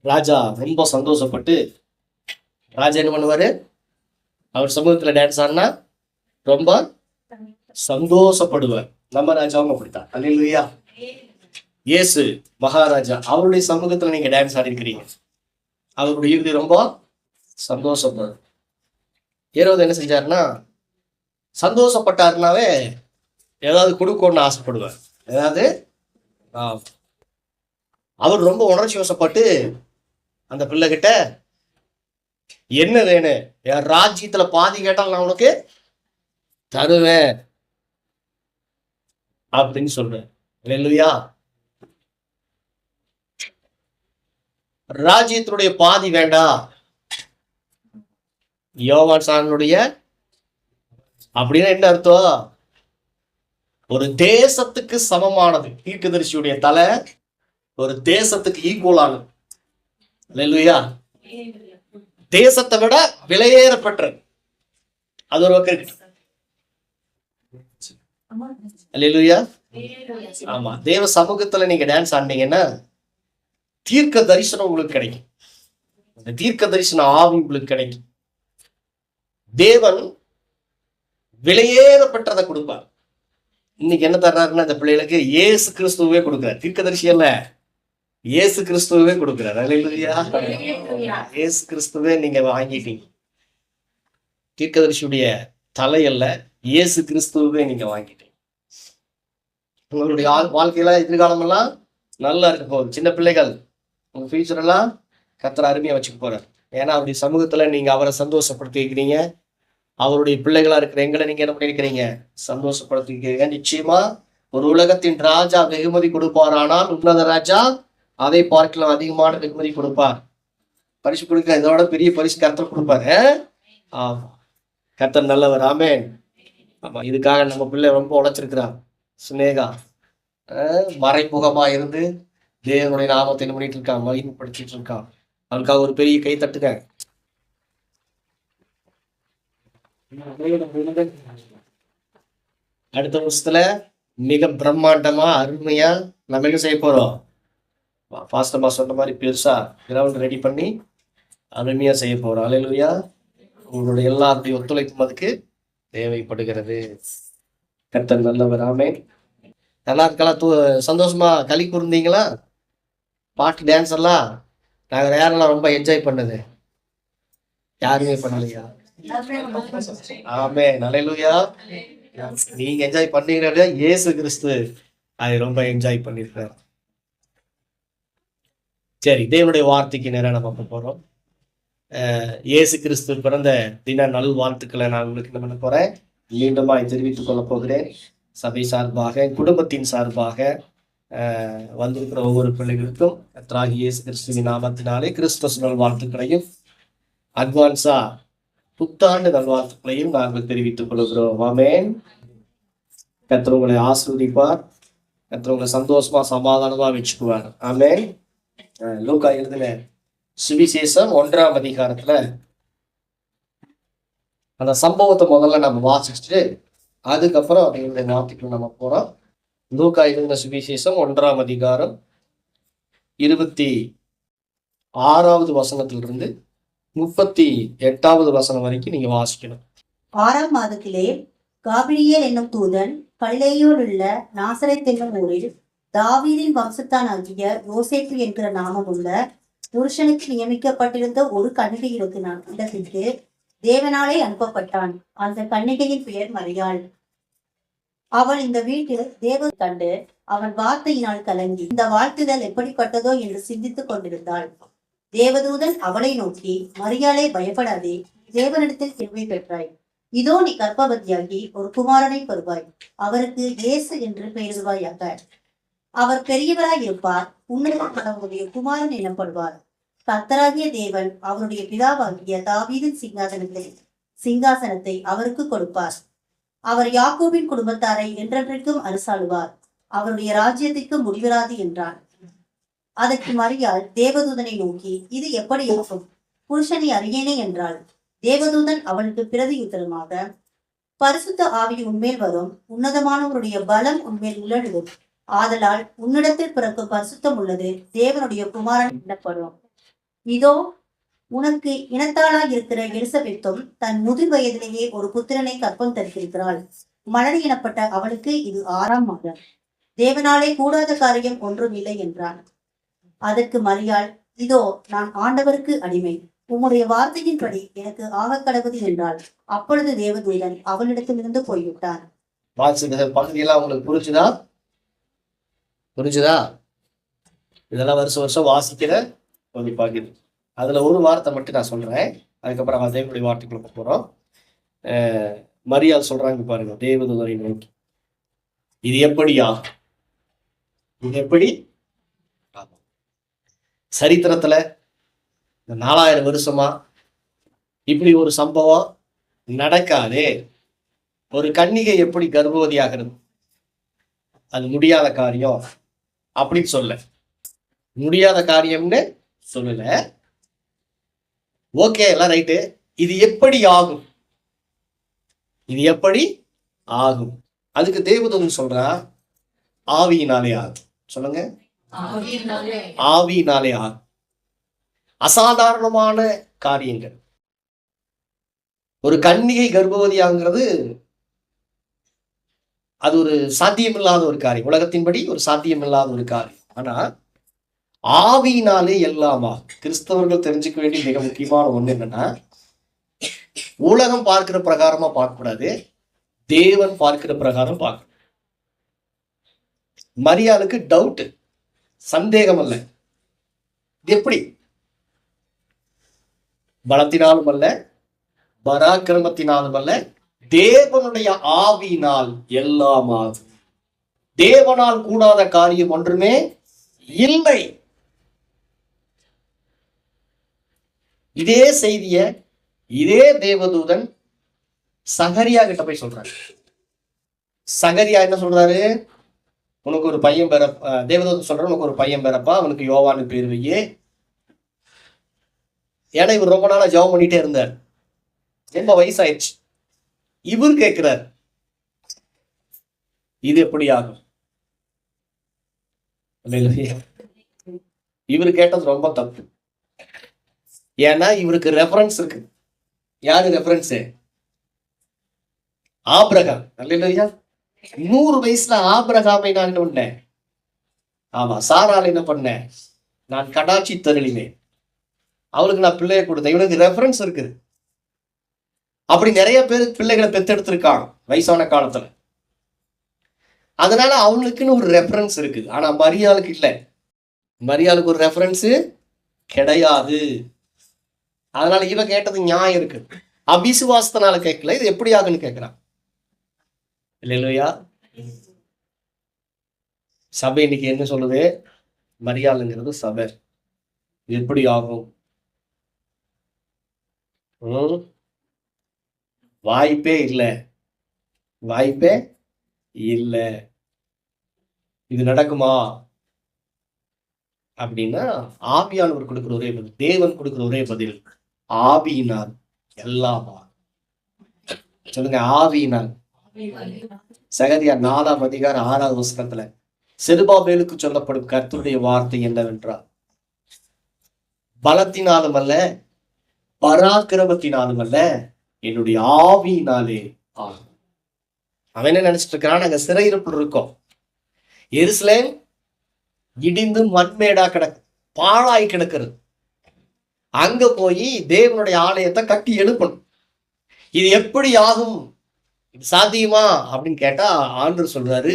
ராஜா ரொம்ப சந்தோஷப்பட்டு ராஜா என்ன பண்ணுவாரு, அவர் சமூகத்துல டான்ஸ் ஆடினா ரொம்ப சந்தோஷப்படுவார். நம்ம ராஜாவும் அப்படித்தான். அல்லேலூயா. இயேசு மகாராஜா, அவருடைய சமூகத்துல நீங்க டான்ஸ் ஆடி இருக்கிறீங்க, அவருடைய இறுதி ரொம்ப சந்தோஷப்படுவார். ஏரோது என்ன செஞ்சாருன்னா, சந்தோஷப்பட்டாருனாவே ஏதாவது கொடுக்கணும்னு ஆசைப்படுவார். ஏதாவது அவர் ரொம்ப உணர்ச்சி வசப்பட்டு அந்த பிள்ளை கிட்ட என்ன வேணும், என் ராஜ்யத்துல பாதி கேட்டால் நான் உனக்கு தருவேன் அப்படின்னு சொல்றேன். அல்லேலூயா. ராஜ்யத்தினுடைய பாதி வேண்டாம், யோவான் சானுடைய அப்படின்னா என்ன அர்த்தம்? ஒரு தேசத்துக்கு சமமானது. தீர்க்கதரிசியுடைய தலை ஒரு தேசத்துக்கு ஈக்குவலானது. அல்லேலூயா. தேசத்தை விட விலையேறப்பட்டது. அது ஒரு பக்கம் இருக்கு. அல்லேலூயா. ஆமா, தேவ சமூகத்துல நீங்க டான்ஸ் ஆடினீங்கன்னா தீர்க்க தரிசனம் உங்களுக்கு கிடைக்கும். அந்த தீர்க்க தரிசன ஆவி உங்களுக்கு கிடைக்கும். தேவன் விலையேறப்பட்டதை கொடுப்பார். இன்னைக்கு என்ன தர்றாருன்னா, இந்த பிள்ளைகளுக்கு இயேசு கிறிஸ்துவே கொடுக்கிறார். தீர்க்கதரிசி அல்ல, இயேசு கிறிஸ்துவே கொடுக்கிறார். அல்லேலூயா. இயேசு கிறிஸ்துவே நீங்க வாங்கிட்டீங்க. தீர்க்கதரிசியுடைய தலை அல்ல, இயேசு கிறிஸ்துவே நீங்க வாங்கிட்டீங்க. உங்களுடைய வாழ்க்கையில எதிர்காலம் எல்லாம் நல்லா இருக்க போகுது. சின்ன பிள்ளைகள், உங்க ஃபியூச்சர் எல்லாம் கர்த்தர் அருமையா வச்சுக்க போறார். ஏன்னா அவருடைய சமூகத்துல நீங்க அவரை சந்தோஷப்படுத்தி இருக்கிறீங்க. அவருடைய பிள்ளைகளா இருக்கிற எங்களை நீங்க என்ன பண்ணிருக்கிறீங்க, சந்தோஷப்படுத்திருக்கிறீங்க. நிச்சயமா ஒரு உலகத்தின் ராஜா வெகுமதி கொடுப்பார், ஆனால் உன்னத ராஜா அதை பார்க்கலாம் அதிகமான வெகுமதி கொடுப்பார். பரிசு கொடுக்க இதோட பெரிய பரிசு கர்த்தர் கொடுப்பாரு. ஆமா, கர்த்தர் நல்லவர். ஆமென். ஆமா, இதுக்காக நம்ம பிள்ளை ரொம்ப உழைச்சிருக்கிறான். சினேகா மறைமுகமா இருந்து தேவனுடைய நாமத்தை என்ன பண்ணிட்டு இருக்கான், மகிமைப்படுத்திட்டு இருக்கான். அவனுக்காக ஒரு பெரிய கை தட்டுங்க. அடுத்த வருஷத்துல மிக பிரம்மாண்டமா அருமையா நம்ம என்ன செய்ய போறோம், பாஸ்டமா சொன்ன மாதிரி பெருசா கிரவுண்ட் ரெடி பண்ணி அருமையா செய்ய போறோம். அல்லேலூயா. உங்களுடைய எல்லாருடைய ஒத்துழைப்பும் அதுக்கு தேவைப்படுகிறது. கர்த்தர் நல்லவர். ஆமென். நல்லா இருக்கலாம். சந்தோஷமா களி கூர்ந்தீங்களா? பாட்டு டான்ஸ் எல்லாம் நாங்கள் யாரெல்லாம் ரொம்ப என்ஜாய் பண்ணது? யாருமே பண்ணலையா? ஆமென். அல்லேலூயா. நீங்க என்ஜாய் பண்ணீங்களா? இயேசு கிறிஸ்து அதை ரொம்ப என்ஜாய் பண்ணிருக்காரு. சரி, தேவனுடைய வார்த்தைக்கு நேரம் நம்ம பார்க்க போறோம். இயேசு கிறிஸ்து பிறந்த தின நல் வாழ்த்துக்களை நான் உங்களுக்கு என்ன பண்ண போறேன், மீண்டுமா தெரிவித்துக் கொள்ள போகிறேன். சபை சார்பாக, குடும்பத்தின் சார்பாக வந்திருக்கிற ஒவ்வொரு பிள்ளைகளுக்கும் கர்த்தராகிய இயேசு கிறிஸ்துவின் நாமத்தினாலே கிறிஸ்துமஸ் நல்வாழ்த்துக்களையும் அட்வான்ஸா புத்தாண்டு நல்வாழ்த்துக்களையும் நாங்கள் தெரிவித்துக் கொள்கிறோம். ஆமென். கர்த்தர் உங்களை ஆசீர்வதிப்பார். கர்த்தர் உங்களை சந்தோஷமா சமாதானமா வச்சுக்குவார். ஆமென். லூக்கா எழுதின சுவிசேஷம் 1ஆம் அதிகாரத்துல அந்த சம்பவத்தை முதல்ல நம்ம வாசிச்சுட்டு அதுக்கப்புறம் அப்படிங்கிற வார்த்தைக்கு நம்ம போறோம். லூக்கா எழுதின சுவிசேஷம் 1ஆம் அதிகாரம் 26வது வசனத்திலிருந்து 38வது வசனம் வரைக்கும் நீங்க வாசிக்கணும். 6ஆம் மாதத்திலே காபிரியேல் என்னும் தூதன் கல்லேயூரில் உள்ள நாசரேத் என்னும் ஊரில் தாவீதின் வம்சத்தான் ஆகிய யோசேப்பு என்கிற நாமமுள்ள புருஷனுக்கு நியமிக்கப்பட்டிருந்த ஒரு கன்னிகை இருக்கிறான் இடத்திற்கு தேவனாலே அனுப்பப்பட்டான். அந்த கன்னிகையின் பெயர் மரியாள். அவள் இந்த வீட்டில் தேவன் கண்டு அவன் வார்த்தையினால் கலங்கி இந்த வாழ்த்துதல் எப்படிப்பட்டதோ என்று சிந்தித்துக் கொண்டிருந்தாள். தேவதூதன் அவளை நோக்கி, மரியாளே, பயப்படாதே, தேவனிடத்தில் கிருபை பெற்றாய். இதோ நீ கர்ப்பவதியாகி ஒரு குமாரனை பெறுவாய். அவருக்கு இயேசு என்று பெயரிடுவாயாக. அவர் பெரியவராய் இருப்பார். உன்னுடைய குமாரன் எனப்படுவார். கர்த்தராகிய தேவன் அவருடைய பிதாவாகிய தாவீதின் சிங்காசனத்தை அவருக்கு கொடுப்பார். அவர் யாக்கோபின் குடும்பத்தாரை என்றென்றைக்கும் அரசாளுவார். அவருடைய ராஜ்யத்திற்கு முடிவராது என்றார். அதற்கு மரியாள் தேவதூதனை நோக்கி, இது எப்படி இருக்கும், புருஷனை அறியேனே என்றாள். தேவதூதன் அவளுக்கு பிரதியுத்தரமாக, பரிசுத்த ஆவி உன்மேல் வரும், உன்னதமானவருடைய பலம் உன்மேல் உலழும். ஆதலால் உன்னிடத்தில் பிறக்கும் பரிசுத்தம் உள்ளது தேவனுடைய குமாரன் எனப்படும். இதோ உனக்கு இனத்தாளாய் இருக்கிற எலிசபெத்தும் தன் முதிர் வயதிலேயே ஒரு புத்திரனை கற்பம் தரித்திருக்கிறாள். மலடி எனப்பட்ட அவளுக்கு இது 6ஆம் மாதம். தேவனாலே கூடாத காரியம் ஒன்றும் இல்லை என்றான். அதற்கு மரியாள், இதோ நான் ஆண்டவருக்கு அடிமை, உம்முடைய வார்த்தையின்படி எனக்கு ஆகக் கடவுது என்றாள். அப்பொழுது தேவதூதன் அவளிடத்திலிருந்து போய்விட்டான். பகுதியெல்லாம் உங்களுக்கு புரிஞ்சுதா? இதெல்லாம் வருஷம் வாசிக்கிற ஒரு பகுதி. அதுல ஒரு வார்த்தை மட்டும் நான் சொல்றேன், அதுக்கப்புறம் தேவனுடைய வார்த்தைக்குள்ள போறோம். மரியாள் சொல்றாங்க பாருங்க, தேவதூதரை நோக்கி, இது எப்படியா? இது எப்படி? சரித்திரத்துல இந்த 4000 வருஷமா இப்படி ஒரு சம்பவம் நடக்காதே. ஒரு கன்னிகை எப்படி கர்ப்பவதி ஆகிறது? அது முடியாத காரியம் அப்படின்னு சொல்ல, முடியாத காரியம்னு சொல்லல. ஓகே, எல்லாம் ரைட்டு. இது எப்படி ஆகும்? இது எப்படி ஆகும்? அதுக்கு தேவதூதன் சொல்றா, ஆவியினாலே ஆகும். சொல்லுங்க, ஆவியினாலே ஆகும். அசாதாரணமான காரியங்கள். ஒரு கன்னிகை கர்ப்பவதி ஆகுங்கிறது அது ஒரு சாத்தியமில்லாத ஒரு காரியம், உலகத்தின்படி ஒரு சாத்தியமில்லாத ஒரு காரியம். ஆனா ஆவியினாலே எல்லாமா. கிறிஸ்தவர்கள் தெரிஞ்சுக்க வேண்டிய மிக முக்கியமான ஒண்ணு என்னன்னா, உலகம் பார்க்கிற பிரகாரமா பார்க்கக்கூடாது, தேவன் பார்க்கிற பிரகாரம் பார்க்கணும். மரியாளுக்கு டவுட், சந்தேகம் அல்ல. இது எப்படி? பலத்தினாலும் அல்ல, பராக்கிரமத்தினாலும் அல்ல, தேவனுடைய ஆவியினால் எல்லாமாகும். தேவனால் கூடாத காரியம் ஒன்றுமே இல்லை. இதே செய்திய இதே தேவதூதன் சகரியா கிட்ட போய் சொல்றாரு. சகரியா என்ன சொல்றாரு? உனக்கு ஒரு பையன் தேவதூதன் சொல்ற, உனக்கு ஒரு பையன் பிறப்பா, அவனுக்கு யோவான்னு பேர் வையே. ஏன்னா இவர் ரொம்ப நாளா ஜெபம் பண்ணிட்டே இருந்தார், ரொம்ப வயசாயிடுச்சு. இவர் கேட்கிறார், இது எப்படி ஆகும்? இவர் கேட்டது ரொம்ப தப்பு. ஏன்னா இவருக்கு ரெஃபரன்ஸ் இருக்கு. யாரு ரெஃபரன்ஸ்? ஆபிரகாம். அல்லேலூயா. 100 வயசுல ஆபிரகாமை நான் என்ன பண்ணேன்? ஆமா, சாரால் என்ன பண்ணேன்? நான் கடாட்சி தருளினேன், அவளுக்கு நான் பிள்ளைய கொடுத்தேன். இவனுக்கு ரெஃபரன்ஸ் இருக்குது. அப்படி நிறைய பேர் பிள்ளைகளை பெத்தெடுத்திருக்காங்க வயசான காலத்துல. அதனால அவங்களுக்குன்னு ஒரு ரெஃபரன்ஸ் இருக்குது. ஆனா மரியாளுக்கு இல்லை. மரியாளுக்கு ஒரு ரெஃபரன்ஸ் கிடையாது. அதனால இவ கேட்டது நியாயம் இருக்கு. அபிசுவாசத்தினால கேட்கல, இது எப்படி ஆகுன்னு கேட்கிறான். இல்லையா? சபை இன்னைக்கு என்ன சொல்லுது? மரியாளுங்கிறது சபை. இது எப்படி ஆகும்? வாய்ப்பே இல்லை, வாய்ப்பே இல்லை. இது நடக்குமா அப்படின்னா ஆவியானவர் கொடுக்கிற ஒரே பதில், தேவன் கொடுக்கிற ஒரே பதில், ஆவியினால் எல்லாமா. சொல்லுங்க, ஆவியினால். சகரியா 4ஆம் அதிகாரம் 6வது வசனத்துல செருபாபேலுக்கு சொல்லப்படும் கர்த்தருடைய வார்த்தை என்னவென்றால், பலத்தினாலும் அல்ல, பராக்கிரமத்தினாலும் அல்ல, என்னுடைய ஆவியினாலே ஆகும். அவன் என்ன நினைச்சிட்டு இருக்கிறான்? நாங்க சிறையிருப்பில் இருக்கோம். எருசலேம் இடிந்து மண்மேடா கிடக்கு, பாழாய் கிடக்கிறது. அங்க போய் தேவனுடைய ஆலயத்தை கட்டி எழுப்பணும். இது எப்படி ஆகும்? இது சாத்தியமா அப்படின்னு கேட்டா ஆண்டவர் சொல்றாரு,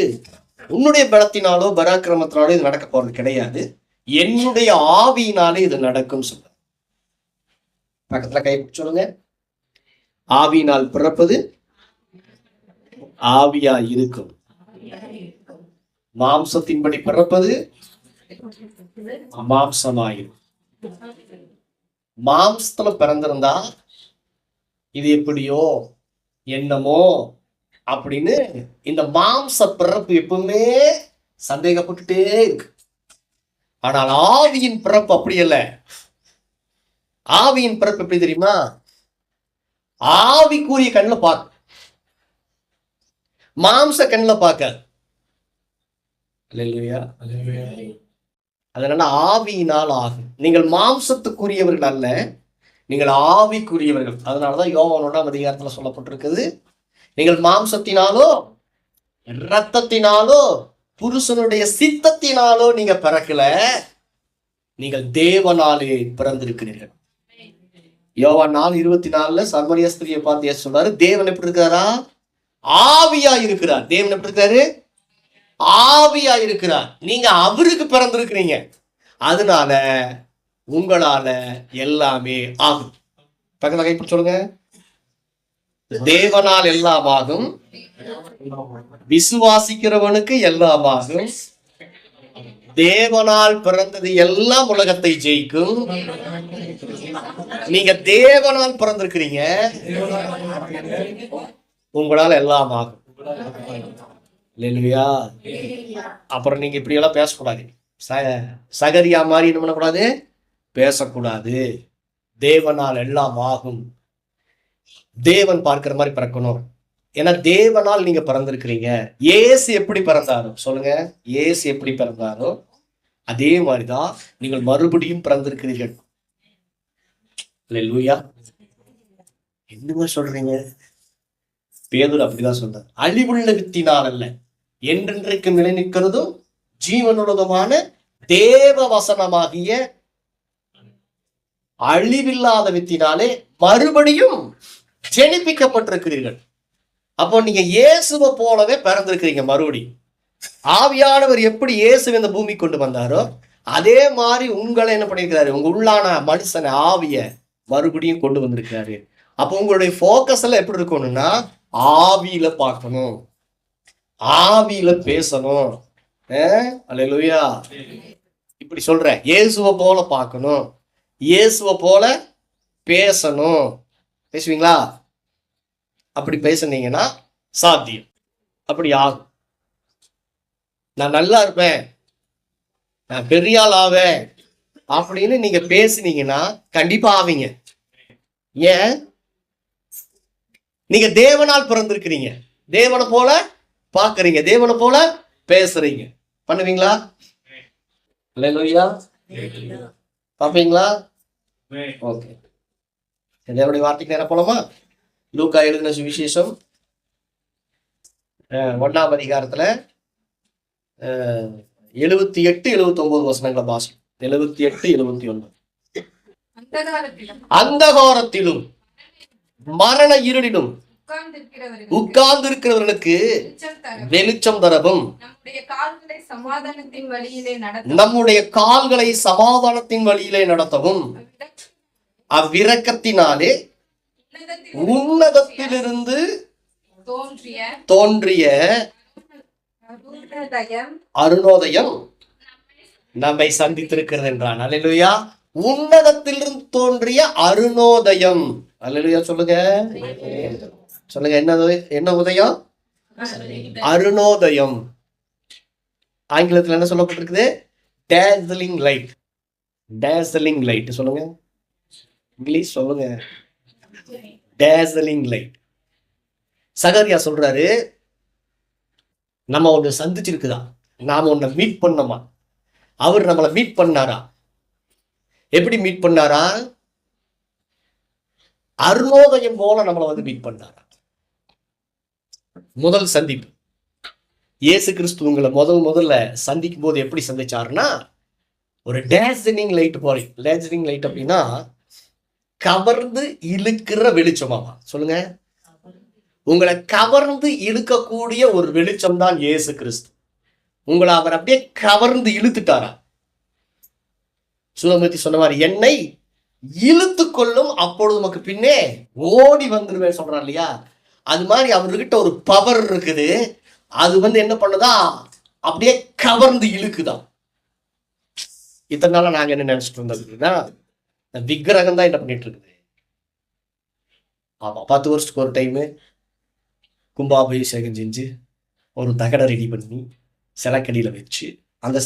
உன்னுடைய பலத்தினாலோ பராக்கிரமத்தினாலோ இது நடக்க போறது கிடையாது, என்னுடைய ஆவியினாலே இது நடக்கும் சொல்ற. பக்கத்துல கை சொல்லுங்க, ஆவியினால் பிறப்பது ஆவியா இருக்கும், மாம்சத்தின்படி பிறப்பது மாம்சமாயிரும். மாம்சத்துல பிறந்திருந்தா இது எப்படியோ என்னமோ அப்படின்னு இந்த மாம்ச பிறப்பு எப்பவுமே சந்தேகப்பட்டுட்டே இருக்கு. ஆனால் ஆவியின் பிறப்பு அப்படி அல்ல. ஆவியின் பிறப்பு எப்படி தெரியுமா? ஆவிக்குரிய கண்ணில் பார்க்க, மாம்ச கண்ணில் பார்க்க. அதனால ஆவியினால் ஆகும். நீங்கள் மாம்சத்துக்குரியவர்கள் அல்ல, நீங்கள் ஆவிக்குரியவர்கள். அதனாலதான் யோவான் 1ஆம் அதிகாரத்துல சொல்லப்பட்டிருக்குது, நீங்கள் மாம்சத்தினாலோ இரத்தத்தினாலோ புருஷனுடைய சித்தத்தினாலோ நீங்க பிறக்கல, நீங்கள் தேவனாலே பிறந்திருக்கிறீர்கள். யோவான் 4:24 சமரிய ஸ்திரியை பார்த்து சொல்றாரு, தேவன் எப்படி இருக்காரா? ஆவியா இருக்கிறார். தேவன் எப்படி இருக்காரு? ஆவியா இருக்கிறார். நீங்க அவருக்கு பிறந்திருக்கிறீங்க. அதனால உங்களால எல்லாமே ஆகும். பக்கத்துல கைப்பிடி சொல்லுங்க. தேவனால் எல்லாம் ஆகும், விசுவாசிக்கிறவனுக்கு எல்லாம் ஆகும். தேவனால் பிறந்தது எல்லாம் உலகத்தை ஜெயிக்கும். நீங்க தேவனால் பிறந்திருக்கிறீங்க, உங்களால எல்லாம் ஆகும். இல்லையா? அப்புறம் நீங்க இப்படி எல்லாம் பேசக்கூடாது. சகரியா மாதிரி என்ன பண்ணக்கூடாது? பேசக்கூடாது. தேவனால் எல்லாம் ஆகும். தேவன் பார்க்கிற மாதிரி பிறக்கணும். ஏன்னா தேவனால் நீங்க பிறந்திருக்கிறீங்க. இயேசு எப்படி பிறந்தாரோ, சொல்லுங்க, இயேசு எப்படி பிறந்தாரோ அதே மாதிரிதான் நீங்கள் மறுபடியும் பிறந்திருக்கிறீர்கள். அல்லேலூயா. என்னமா சொல்றீங்க? பேதுரு அப்படிதான் சொல்றார். அழிவுள்ள வித்தினால் அல்ல, என்றென்றைக்கும் நிலை நிற்கிறதும் ஜீவனுள்ளதுமான தேவ வசனமாகிய அழிவில்லாத வித்தினாலே மறுபடியும் ஜெனிப்பிக்கப்பட்டிருக்கிறீர்கள். அப்போ நீங்க இயேசுவை போலவே பிறந்திருக்கிறீங்க மறுபடியும். ஆவியானவர் எப்படி இயேசு இந்த பூமி கொண்டு வந்தாரோ அதே மாதிரி உங்களை என்ன பண்ணிருக்கிறாரு? உங்க உள்ளான மனுஷனை, ஆவிய மறுபடியும் கொண்டு வந்திருக்கிறாரு. அப்போ உங்களுடைய போக்கஸ் எல்லாம் எப்படி இருக்கணும்னா, ஆவியில பார்க்கணும், ஆவியில பேசணும். அல்லேலூயா. இப்படி சொல்றேன், இயேசுவை போல பார்க்கணும், இயேசுவை போல பேசணும். பேசுவீங்களா? அப்படி பேசுனீங்கன்னா சாத்தியம். அப்படி ஆகும். நான் நல்லா இருப்பேன், நான் பெரிய ஆள் ஆவேன் அப்படின்னு நீங்க பேசுனீங்கன்னா கண்டிப்பா ஆவீங்க. ஏன்? நீங்க தேவனால் பிறந்திருக்கிறீங்க, தேவனை போல பாக்குறீங்க, தேவனை போல பேசுறீங்க. பண்ணுவீங்களா? அல்லேலூயா. பாப்பீங்களா? ஓகே. தேவனுடைய வார்த்தைக்கு நேரம் போலாமா? லூக்கா எழுதின சுவிசேஷம் 1ஆம் அதிகாரத்துல 78-79 வசனங்களை வாசி. 78-79. அந்தகாரத்திலும் மரண இருளிலும் உட்கார்ந்து இருக்கிறவர்களுக்கு வெளிச்சம் தரவும், நம்முடைய கால்களை சமாதானத்தின் வழியிலே நடத்தவும், அவ்விரக்கத்தினாலே உன்னதத்திலிருந்து தோன்றிய அருணோதயம் நம்மை சந்தித்திருக்கிறது என்றான். அல்லேலூயா. உன்னதத்திலிருந்து தோன்றிய அருணோதயம். அல்லேலூயா. சொல்லுங்க, சொல்லுங்க. என்ன உதயம்? அருணோதயம். ஆங்கிலத்தில் என்ன சொல்லப்பட்டிருக்குது? dazzling light. dazzling light. சொல்லுங்க, இங்கிலீஷ் சொல்லுங்க. dazzling light. சகரியா சொல்றாரு, நம்ம ஒன்று சந்திச்சிருக்குதா, நாம ஒன்ன மீட் பண்ணோமா? அவர் நம்மளை மீட் பண்ணாரா? எப்படி மீட் பண்ணாரா? அருணோதயம் போல நம்மளை வந்து மீட் பண்ணாரா? முதல் சந்திப்பு. இயேசு கிறிஸ்து உங்களை முதல்ல சந்திக்கும் போது எப்படி சந்திச்சாருன்னா, ஒரு டேஸ்லிங் லைட் போல. டேஸ்லிங் லைட் அப்படின்னா கவர்ந்து இழுக்கிற வெளிச்சமாமா. சொல்லுங்க, உங்களை கவர்ந்து இழுக்கக்கூடிய ஒரு வெளிச்சம் தான் இயேசு கிறிஸ்து. உங்களை அவர் அப்படியே கவர்ந்து இழுத்துட்டாரா? சுதமூர்த்தி சொன்ன மாதிரி, என்னை இழுத்து கொள்ளும், அப்பொழுது நமக்கு பின்னே ஓடி வந்துருவேன் சொல்றான் இல்லையா? அது மாதிரி அவர்கிட்ட ஒரு பவர் இருக்குது. அது வந்து என்ன பண்ணுதா? அப்படியே கவர்ந்து இழுக்குதான். இத்தனை நாளா நாங்க என்ன நினைச்சிட்டு இருந்தோம்னா, விக்கிரகம் தான் என்ன பண்ணிட்டு இருக்குது. ஆமா, 10 வருஷத்துக்கு ஒரு டைமு கும்பாபிஷேகம் செஞ்சு ஒரு தகடை ரெடி பண்ணி சிலக்கடியில வச்சு அந்த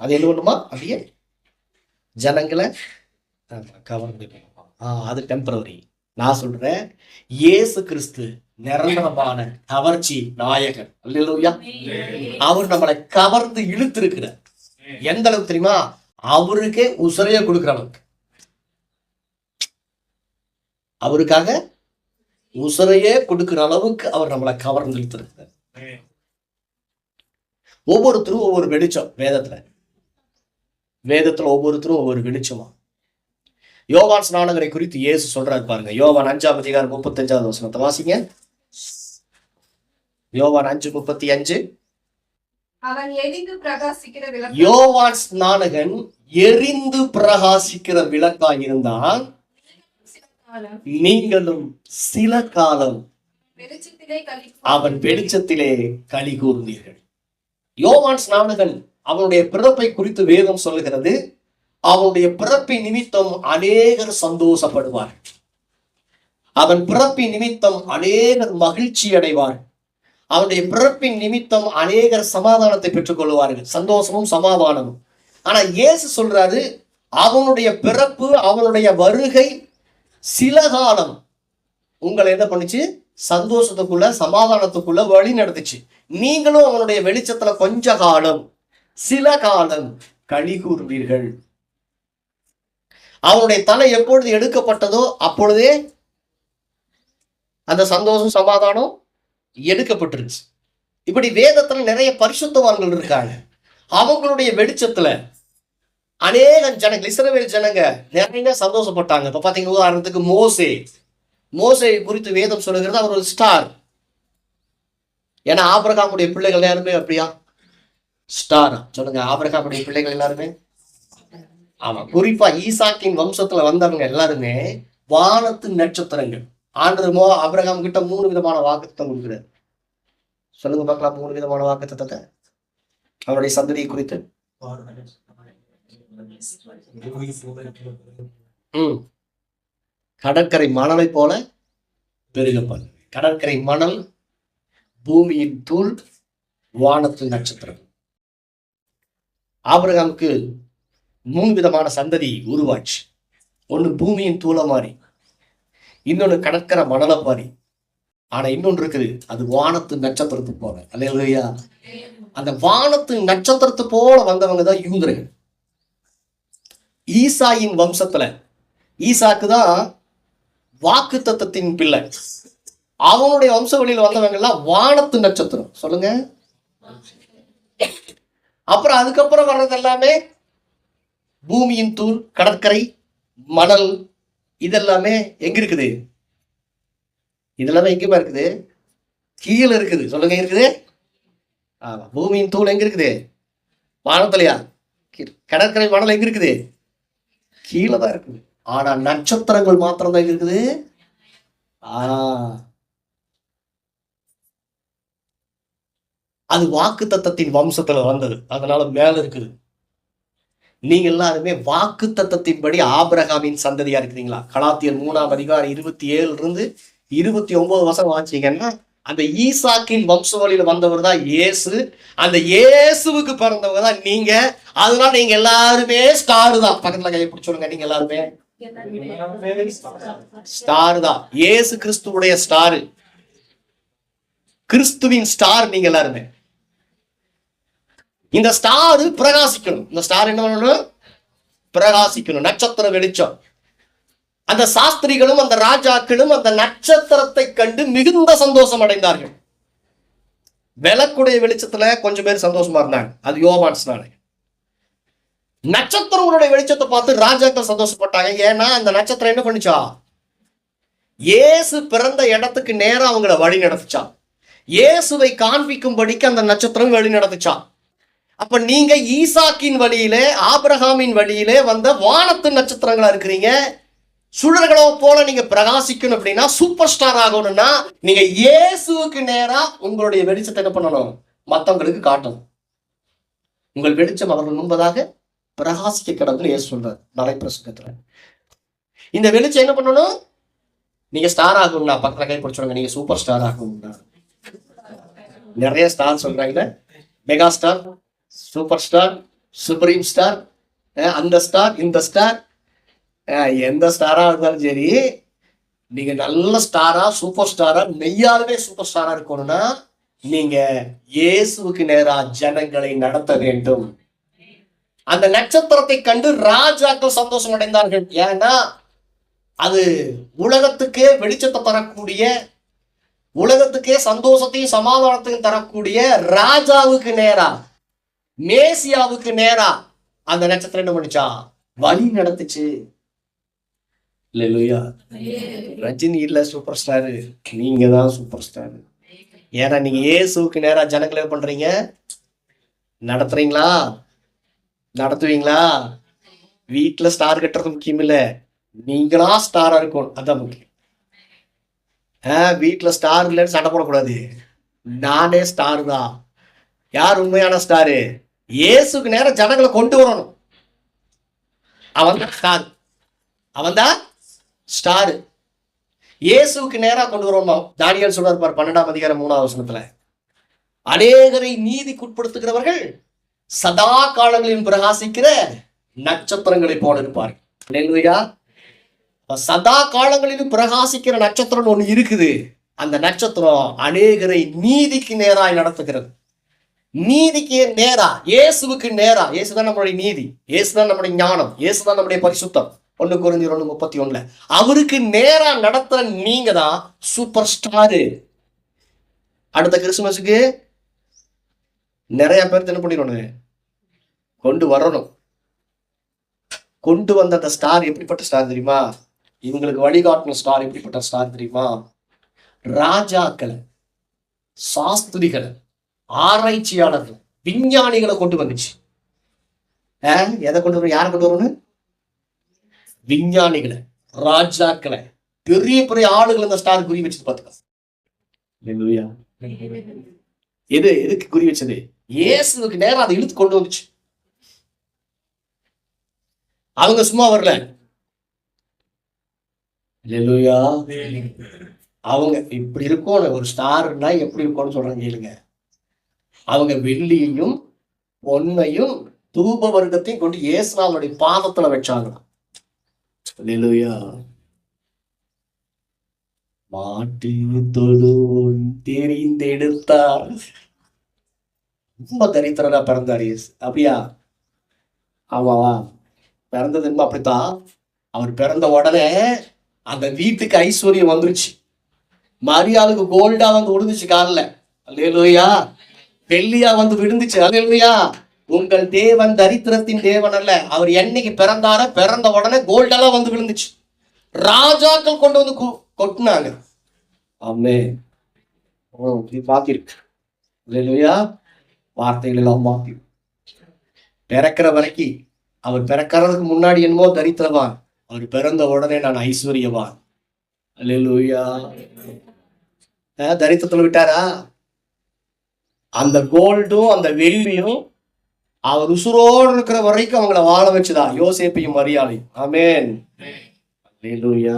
அது என்ன பண்ணுமா, அப்படியே ஜனங்களை கவர்ந்து. அது டெம்பரவரி. நான் சொல்றேன், இயேசு கிறிஸ்து நிரந்தரமான கவர்ச்சி நாயகன். அல்லேலூயா. அவர் நம்மளை கவர்ந்து இழுத்திருக்கிறார். எந்த அளவுக்கு தெரியுமா? அவருக்கே உசுரைய கொடுக்குற அளவுக்கு. அவருக்காக உசுரையே கொடுக்கிற அளவுக்கு அவர் நம்மளை கவர்ந்து இழுத்திருக்கிறார். ஒவ்வொருத்தரும் ஒவ்வொரு வெளிச்சம். வேதத்துல ஒவ்வொருத்தரும் ஒவ்வொரு வெளிச்சமா. யோவான் ஸ்நானகரை குறித்து இயேசு சொல்றாரு பாருங்க. யோவான் 5:35 வாசிங்க. யோவான் 5:35. யோவான் ஸ்நானகன் எரிந்து பிரகாசிக்கிற விளக்காய் இருந்தால் நீங்களும் சில காலம் அவன் வெளிச்சத்திலே களி கூர்ந்தீர்கள். யோவான் ஸ்நானகன் அவனுடைய பிறப்பை குறித்து வேதம் சொல்லுகிறது, அவனுடைய பிறப்பின் நிமித்தம் அநேகர் சந்தோஷப்படுவார், அவன் பிறப்பின் நிமித்தம் அநேகர் மகிழ்ச்சி அடைவார், அவனுடைய பிறப்பின் நிமித்தம் அநேகர் சமாதானத்தை பெற்றுக் கொள்வார்கள், சந்தோஷமும் சமாதானமும். ஆனா இயேசு சொல்றாரு, அவனுடைய பிறப்பு, அவனுடைய வருகை சில காலம் உங்களை என்ன பண்ணுச்சு? சந்தோஷத்துக்குள்ள சமாதானத்துக்குள்ள வழி நடத்துச்சு. நீங்களும் அவனுடைய வெளிச்சத்துல கொஞ்ச காலம், சில காலம் களி கூறுவீர்கள். அவனுடைய தலை எப்பொழுது எடுக்கப்பட்டதோ அப்பொழுதே அந்த சந்தோஷம் சமாதானம் எடுக்கப்பட்டுருச்சு. இப்படி வேதத்துல நிறைய பரிசுத்தவான்கள் இருக்காங்க. அவங்களுடைய வெளிச்சத்துல அநேக ஜனங்கள், இஸ்ரவேல் ஜனங்க நிறைய சந்தோஷப்பட்டாங்க. இப்ப பாத்தீங்கன்னா உதாரணத்துக்கு மோசே குறித்து வேதம் சொல்லுகிறது, அவர் ஒரு ஸ்டார். ஏன்னா ஆபிரகாமுடைய பிள்ளைகள் எல்லாருமே அப்படியா ஸ்டாரா? சொல்லுங்க, ஆபிரகாமுடைய பிள்ளைகள் எல்லாருமே. ஆமா, குறிப்பா ஈசாக்கின் வம்சத்துல வந்தவங்க எல்லாருமே வானத்து நட்சத்திரங்கள். ஆண்டவர் ஆபிரகாம் கிட்ட 3 விதமான வாக்குத்தத்தம் கொடுக்கிறார். சொல்லுங்க பார்க்கலாம், 3 விதமான வாக்குத்தத்தத்தை அவருடைய சந்ததியை குறித்து. கடற்கரை மணலை போல பெருகப்படும். கடற்கரை மணல், பூமியின் தூள், வானத்து நட்சத்திரம். ஆபிரகாமுக்கு 3 விதமான சந்ததி உருவாச்சு. ஒண்ணு பூமியின் தூளை மாதிரி, இன்னொன்னு கடற்கரை மணலை மாதிரி, ஆனா இன்னொன்று இருக்குது, அது வானத்து நட்சத்திரத்து போல. அல்லேலூயா. அந்த வானத்து நட்சத்திரத்து போல வந்தவங்க தான் யூதர்கள். ஈசாயின் வம்சத்துல ஈசாக்கு தான் வாக்கு தத்தத்தின் பிள்ளை. அவனுடைய வம்ச வழியில் வந்தவங்க எல்லாம் வானத்து நட்சத்திரம். சொல்லுங்க. அப்புறம் அதுக்கப்புறம் வர்றது எல்லாமே பூமியின் தூள், கடற்கரை மணல். இதெல்லாமே எங்க இருக்குது? இதெல்லாமே எங்கேயுமா இருக்குது? கீழே இருக்குது. சொல்லுங்க, இருக்குது. ஆமா, பூமியின் தூள் எங்க இருக்குது? வானத்திலையா? கடற்கரை மணல் எங்க இருக்குது? கீழே தான் இருக்குது. ஆனா நட்சத்திரங்கள் மாத்திரம் தான் இருக்குது. அது வாக்கு தத்தத்தின் வம்சத்துல வந்தது, அதனால மேல இருக்குது. நீங்க எல்லாருமே வாக்கு தத்தத்தின்படி ஆபிரகாமின் சந்ததியா இருக்கிறீங்களா? கலாத்தியர் 3:27 வாசிங்கன்னா, அந்த ஈசாக்கின் வம்ச வழியில வந்தவர் தான் இயேசு. அந்த இயேசுவுக்கு பிறந்தவங்க தான் நீங்க. அதனால நீங்க எல்லாருமே ஸ்டார் தான். பக்கத்துல கையை பிடிச்சு சொல்லுங்க, நீங்க எல்லாருமே ஸ்டார் தான். இயேசு கிறிஸ்துவுடைய ஸ்டாரு, கிறிஸ்துவின் ஸ்டார் நீங்க எல்லாருமே. இந்த ஸ்டார் பிரகாசிக்கணும். இந்த ஸ்டார் என்ன பண்ணணும்? பிரகாசிக்கணும். நட்சத்திர வெளிச்சம். அந்த சாஸ்திரிகளும் அந்த ராஜாக்களும் அந்த நட்சத்திரத்தை கண்டு மிகுந்த சந்தோஷம் அடைந்தார்கள். விளக்குடைய வெளிச்சத்துல கொஞ்சம் பேர் சந்தோஷமா இருந்தாங்க. அது யோவான் ஸ்நானகன். நட்சத்திரங்களுடைய வெளிச்சத்தை பார்த்து ராஜாக்கள் சந்தோஷப்பட்டாங்க. ஏன்னா அந்த நட்சத்திரம் என்ன பண்ணுச்சா? இயேசு பிறந்த இடத்துக்கு நேரம் அவங்கள வழி நடத்துச்சா. இயேசுவை காண்பிக்கும்படிக்கு அந்த நட்சத்திரம் வழி நடத்துச்சா. அப்ப நீங்க ஈசாக்கின் வழியிலே, ஆபிரகாமின் வழியிலே வந்த வானத்து நட்சத்திரங்களா இருக்கிறீங்க. சுடர்களோ போல நீங்க பிரகாசிக்கணும். அப்படின்னா சூப்பர் ஸ்டார் ஆகணும்னா நீங்க இயேசுவுக்கு நேரா உங்களுடைய வெளிச்சத்தை என்ன பண்ணணும்? மற்றவங்களுக்கு காட்டணும். உங்கள் வெளிச்சம் அவர்கள் முன்பதாக பிரகாசிக்க கிடக்குன்னு இயேசு சொல்றாரு மலைப்பிரசங்கத்துல. இந்த வெளிச்சம் என்ன பண்ணணும்? நீங்க ஸ்டார் ஆகணும்னா பக்கத்துல கை பிடிச்சவங்க, நீங்க சூப்பர் ஸ்டார் ஆகணும்னா. நிறைய ஸ்டார் சொல்றாங்க, mega star, super star, supreme star, அந்த ஸ்டார், இந்த ஸ்டார். எந்த ஸ்டாரா இருந்தாலும் சரி, நீங்க நல்ல ஸ்டாரா, சூப்பர் ஸ்டாரா, மெய்யாலுமே சூப்பர் ஸ்டாரா இருக்கணும்னா நீங்க இயேசுவுக்கு நேரா ஜனங்களை நடத்த வேண்டும். அந்த நட்சத்திரத்தை கண்டு ராஜாக்கள் சந்தோஷம் அடைந்தார்கள். ஏன்னா அது உலகத்துக்கே வெளிச்சத்தை தரக்கூடிய, உலகத்துக்கே சந்தோஷத்தையும் சமாதானத்தையும் தரக்கூடிய ராஜாவுக்கு நேரா, மேசியாவுக்கு நேரா அந்த நட்சத்திரம் என்ன பண்ணிச்சா? வழி நடத்துச்சு. இல்லையா? ரஜினி இல்ல சூப்பர் ஸ்டாரு, நீங்க தான் சூப்பர் ஸ்டார். ஏன்னா நீங்க இயேசுக்கு நேரா ஜனங்களே பண்றீங்க, நடத்துறீங்களா, நடத்துவீங்களா? வீட்டுல ஸ்டார் கட்டுறது முக்கியம் இல்ல, நீங்களா ஸ்டாரா இருக்கணும், அதான் முக்கியம். வீட்டுல ஸ்டார் இல்லைன்னு சண்டை போடக்கூடாது. நானே ஸ்டார் தான். யார் உண்மையான ஸ்டாரு? இயேசுக்கு நேரம் ஜனங்களை கொண்டு வரணும். அவன் தான் ஸ்டார், அவன் தான் ஸ்டாரு. இயேசுக்கு நேரா கொண்டு வரணும். தானியேல் சொல்றாரு பாரு 12ஆம் அதிகாரம் 3ஆம் வசனத்துல, அநேகரை நீதிக்குட்படுத்துகிறவர்கள் சதா காலங்களில் பிரகாசிக்கிற நட்சத்திரங்களை போல இருப்பார்கள். இல்லையா? சதா காலங்களிலும் பிரகாசிக்கிற நட்சத்திரம் ஒண்ணு இருக்குது. அந்த நட்சத்திரம் அநேகரை நீதிக்கு நேராய் நடத்துகிறது. நீதிக்கு நேரா, இயேசுவுக்கு நேரா. இயேசுதான் நம்மளுடைய நீதி, இயேசுதான் நம்முடைய ஞானம், இயேசுதான் நம்முடைய பரிசுத்தம். 1 கொரிந்தியர் 1:31. அவருக்கு நேரா நடத்துற நீங்க தான் சூப்பர் ஸ்டாரு. அடுத்த கிறிஸ்துமஸுக்கு நிறைய பேர் என்ன பண்ணிடணும்? கொண்டு வரணும். கொண்டு வந்த அந்த ஸ்டார் எப்படிப்பட்ட ஸ்டார் தெரியுமா? இவங்களுக்கு வழிகாட்டின ஸ்டார் எப்படிப்பட்ட ஸ்டார் தெரியுமா? ராஜாக்களை, சாஸ்திரிகளை, ஆராய்ச்சியாளர்கள், விஞ்ஞானிகளை கொண்டு வந்துச்சு. எதை கொண்டு வரும்? யாரை கொண்டு வரணும்? விஞ்ஞானிகளை, ராஜாக்களை, பெரிய பெரிய ஆளுகள் அந்த ஸ்டார் குறி வச்சது பாத்துக்க. எதுக்கு குறி வச்சது? இயேசுக்கு நேரம் அதை இழுத்து கொண்டு வந்துச்சு. அவங்க சும்மா வரல. அவங்க இப்படி இருக்கும், ஒரு ஸ்டார்னா எப்படி இருக்கும்னு சொல்றாங்க கேளுங்க. அவங்க வெள்ளியையும் பொன்னையும் தூப வர்க்கத்தையும் கொண்டு இயேசுநாதனுடைய பாதத்துல வச்சாங்க. மாட்டு தொழுவோன் தெரிந்தெடுத்தார். ரொம்ப தரித்திரனா பிறந்தார் இயேசு. அப்படியா? ஆமாவா? பிறந்தது என்ன அப்படித்தான். அவர் பிறந்த உடனே அந்த வீட்டுக்கு ஐஸ்வர்யம் வந்துருச்சு. மரியாளுக்கு கோல்டா வந்து விழுந்துச்சு காலில். அல்லேலூயா. வெள்ளியா வந்து விழுந்துச்சு. அல்லேலூயா. உங்கள் தேவன் தரித்திரத்தின் தேவன் அல்ல. அவர் என்னைக்கு பிறந்தார, பிறந்த உடனே கோல்டெல்லாம் வந்து விழுந்துச்சு. ராஜாக்கள் கொண்டு வந்து கொட்டினாங்க. ஆமே பாத்திருக்கு. அல்லேலூயா. வார்த்தைகள் எல்லாம் மாத்தி பிறக்கிற வரைக்கும், அவர் பிறக்கிறதுக்கு முன்னாடி என்னமோ தரித்திரவான், அவர் பிறந்த உடனே நான் ஐஸ்வர்யவான். அல்லேலூயா. தரித்திரத்துல விட்டாரா? அந்த கோல்டும் அந்த வெள்ளியும் அவர் உசுரோடு இருக்கிற வரைக்கும் அவங்கள வாழ வச்சுதான், யோசேப்பையும் மரியாதையும். ஆமென். அல்லேலூயா.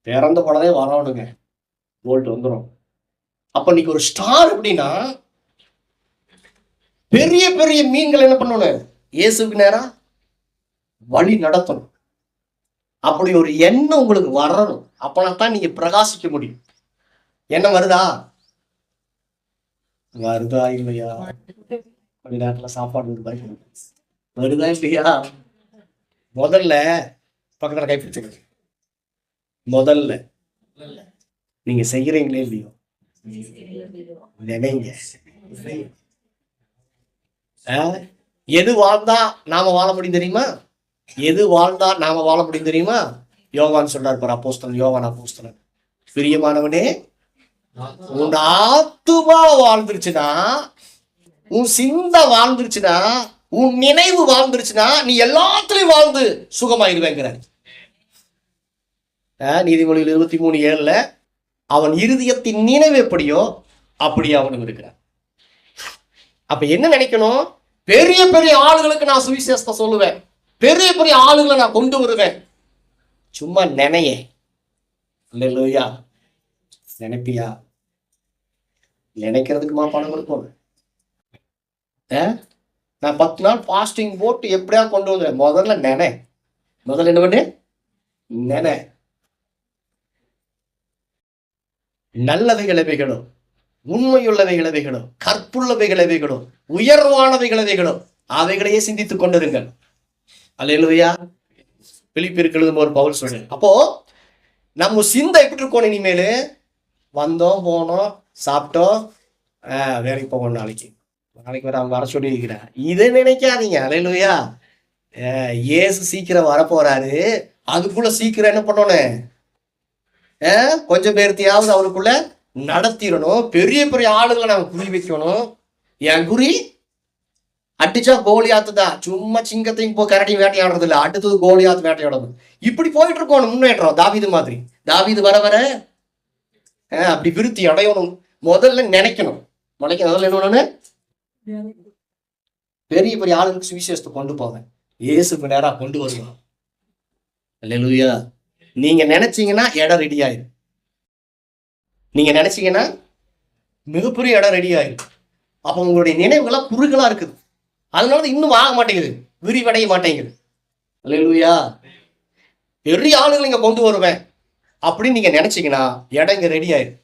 பிறந்த உடனே வரணுங்க, கோல்டு வந்துடும். அப்ப இன்னைக்கு ஒரு ஸ்டார் அப்படின்னா பெரிய பெரிய மீன்கள் என்ன பண்ணணும்? இயேசுக்கு நேரா வழி நடத்தணும். அப்படி ஒரு எண்ணம் உங்களுக்கு வரணும். அப்பதான் நீங்க பிரகாசிக்க முடியும். என்ன வருதா? வருதா இல்லையா? கொஞ்ச நேரத்துல சாப்பாடு வருதா இல்லையா? முதல்ல பக்கத்துல கைப்பிடிச்சு, முதல்ல நீங்க செய்யறீங்களே இல்லையோ நினைங்க. எது வாழ்ந்தா நாம வாழ முடியும் தெரியுமா? எது வாழ்ந்தா நாம வாழ முடியும் தெரியுமா? யோவான் சொல்றார் பாரு, அப்போஸ்தலன் யோவான் அப்போஸ்தலன், பிரியமானவனே, உன் ஆத்துமா வாழ்ந்துருச்சுன்னா, உன் சிந்தை வாழ்ந்துருச்சுன்னா, உன் நினைவு வாழ்ந்துருச்சுன்னா, நீ எல்லாத்துலயும் வாழ்ந்து சுகமாயிருவேங்கிறார். நீதிமொழிகள் 23:7 அவன் இருதயத்தின் நினைவு எப்படியோ அப்படியே அவனும் இருக்கிறான். அப்ப என்ன நினைக்கணும்? பெரிய பெரிய ஆளுகளுக்கு நான் சுவிசேஷத்தை சொல்லுவேன், பெரிய பெரிய ஆளுகளை நான் கொண்டு வருவேன். சும்மா நினைய. அல்லேலூயா. நினைப்பியா? நினைக்கிறதுக்குமா பணம் கொடுப்போம்? நான் 10 நாள் ஃபாஸ்டிங் போட்டு எப்படியா கொண்டு வந்தேன்? முதல்ல நினை. முதல்ல என்ன பண்ணு? நினை. நல்லவைகள் எவைகளோ, உண்மையுள்ளவைகள் எவைகளோ, கற்புள்ளவைகள் எவைகளோ, உயர்வானவைகள் எவைகளோ, அவைகளையே சிந்தித்துக் கொண்டிருங்கள். அல்லேலூயா. பிலிப்பியருக்கு எழுதும் ஒரு பவுல் சொல்றேன். அப்போ நம்ம சிந்தை எப்படி இருக்கணும்? இனிமேல் வந்தோம், போனோம், சாப்பிட்டோம், வேலைக்கு போகணும், நாளைக்கு வேற அவங்க வர சொல்லி இருக்கிறேன், இதை நினைக்காதீங்க. அல்லேலூயா. இயேசு சீக்கிரம் வரப்போறாரு. அதுக்குள்ள சீக்கிரம் என்ன பண்ணணும்? கொஞ்சம் பேர்த்தையாவது அவருக்குள்ள நடத்திடணும். பெரிய பெரிய ஆளுகளை நாங்கள் குறி வைக்கணும். என் குறி அடிச்சா கோலியாத்து தான். சும்மா சிங்கத்தையும் போ கரடியும் வேட்டையாடுறது இல்லை, அடுத்தது கோலியாத்து வேட்டையாடணும். இப்படி போயிட்டு இருக்கணும் முன்னேற்றம். தாவீது மாதிரி. தாவீது வர வர அப்படி விருத்தி அடையணும். முதல்ல நினைக்கணும். முதல்ல என்ன? பெரிய பெரிய ஆளுங்களுக்கு சுவிசேஷத்தை கொண்டு போவேன். இயேசுக்கு நேரா கொண்டு வருவோம். அல்லேலூயா. நீங்க நினைச்சீங்கன்னா இடம் ரெடி ஆயிடும். நீங்க நினைச்சீங்கன்னா மிகப்பெரிய இடம் ரெடி ஆயிடும். அப்போ உங்களுடைய நினைவுகள்லாம் குறுகலா இருக்குது. அதனால இன்னும் ஆக மாட்டேங்குது, விரிவடைய மாட்டேங்குது. அல்லேலூயா. பெரிய ஆளுங்களை இங்க கொண்டு வருவேன் அப்படின்னு நீங்க நினைச்சீங்கன்னா இடம் இங்க ரெடி ஆயிடும்.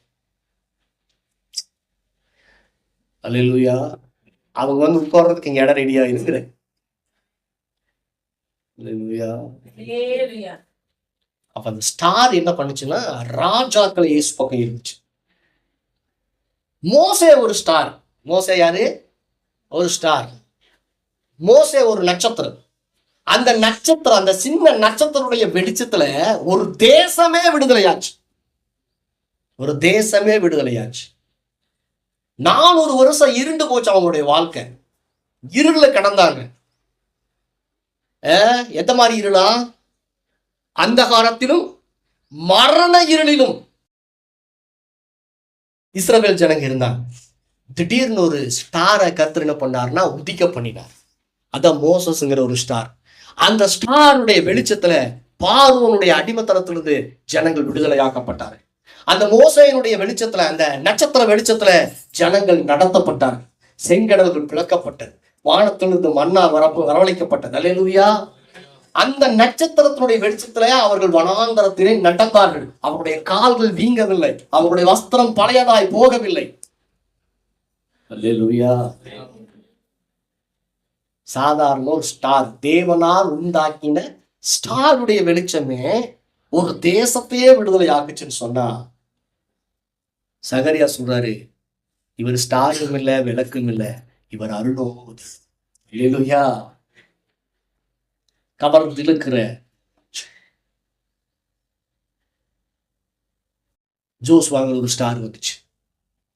அல்லேலூயா. அவங்க வந்து உட்கார்றதுக்கு இங்க இடம் ரெடி ஆயிருக்கு. அப்ப அந்த ஸ்டார் என்ன பண்ணுச்சுன்னா ராஜாக்கள் இயேசு பக்கம் இருந்துச்சு. மோசே ஒரு ஸ்டார். மோசே யாரு? ஒரு ஸ்டார். மோசே ஒரு நட்சத்திரம். அந்த நட்சத்திரம், அந்த சின்ன நட்சத்திரத்துடைய வெளிச்சத்துல ஒரு தேசமே விடுதலையாச்சு. ஒரு தேசமே விடுதலையாச்சு. 400 வருஷம் இருண்டு போச்சு அவங்களுடைய வாழ்க்கை. இருள கடந்தாங்க. எந்த மாதிரி இருளா? அந்த காலத்திலும் மரண இருளிலும் இஸ்ரவேல் ஜனங்க இருந்தாங்க. திடீர்னு ஒரு ஸ்டாரை கர்த்தர் என்ன பண்ணார்னா உதிக்க பண்ணினார். அதான் மோசஸ்ங்கிற ஒரு ஸ்டார். அந்த ஸ்டாருடைய வெளிச்சத்துல பார்வோனுடைய அடிமைத்தனத்திலிருந்து ஜனங்கள் விடுதலையாக்கப்பட்டார்கள். அந்த மோசையினுடைய வெளிச்சத்துல, அந்த நட்சத்திர வெளிச்சத்துல ஜனங்கள் நடத்தப்பட்டார்கள். செங்கடல்கள் பிளக்கப்பட்டது. வானத்திலிருந்து மன்னா வரவழைக்கப்பட்டது. அல்லேலூயா. அந்த நட்சத்திரத்தினுடைய வெளிச்சத்துல அவர்கள் வனாந்தரத்திலே நடந்தார்கள். அவருடைய கால்கள் வீங்கவில்லை. அவருடைய வஸ்திரம் பழையதாய் போகவில்லை. அல்லேலூயா. சாதாரண ஒரு ஸ்டார், தேவனால் உண்டாக்கின ஸ்டாருடைய வெளிச்சமே ஒரு தேசத்தையே விடுதலை ஆக்குச்சுன்னு சொன்னா, சகரியா சொல்றாரு, இவர் ஸ்டாரும் இல்லை, விளக்கும் இல்லை, இவர் அருளோது. அல்லேலூயா. கவர்ந்து இழுக்கிற ஜோஸ் வாங்குற ஒரு ஸ்டார் வந்துச்சு.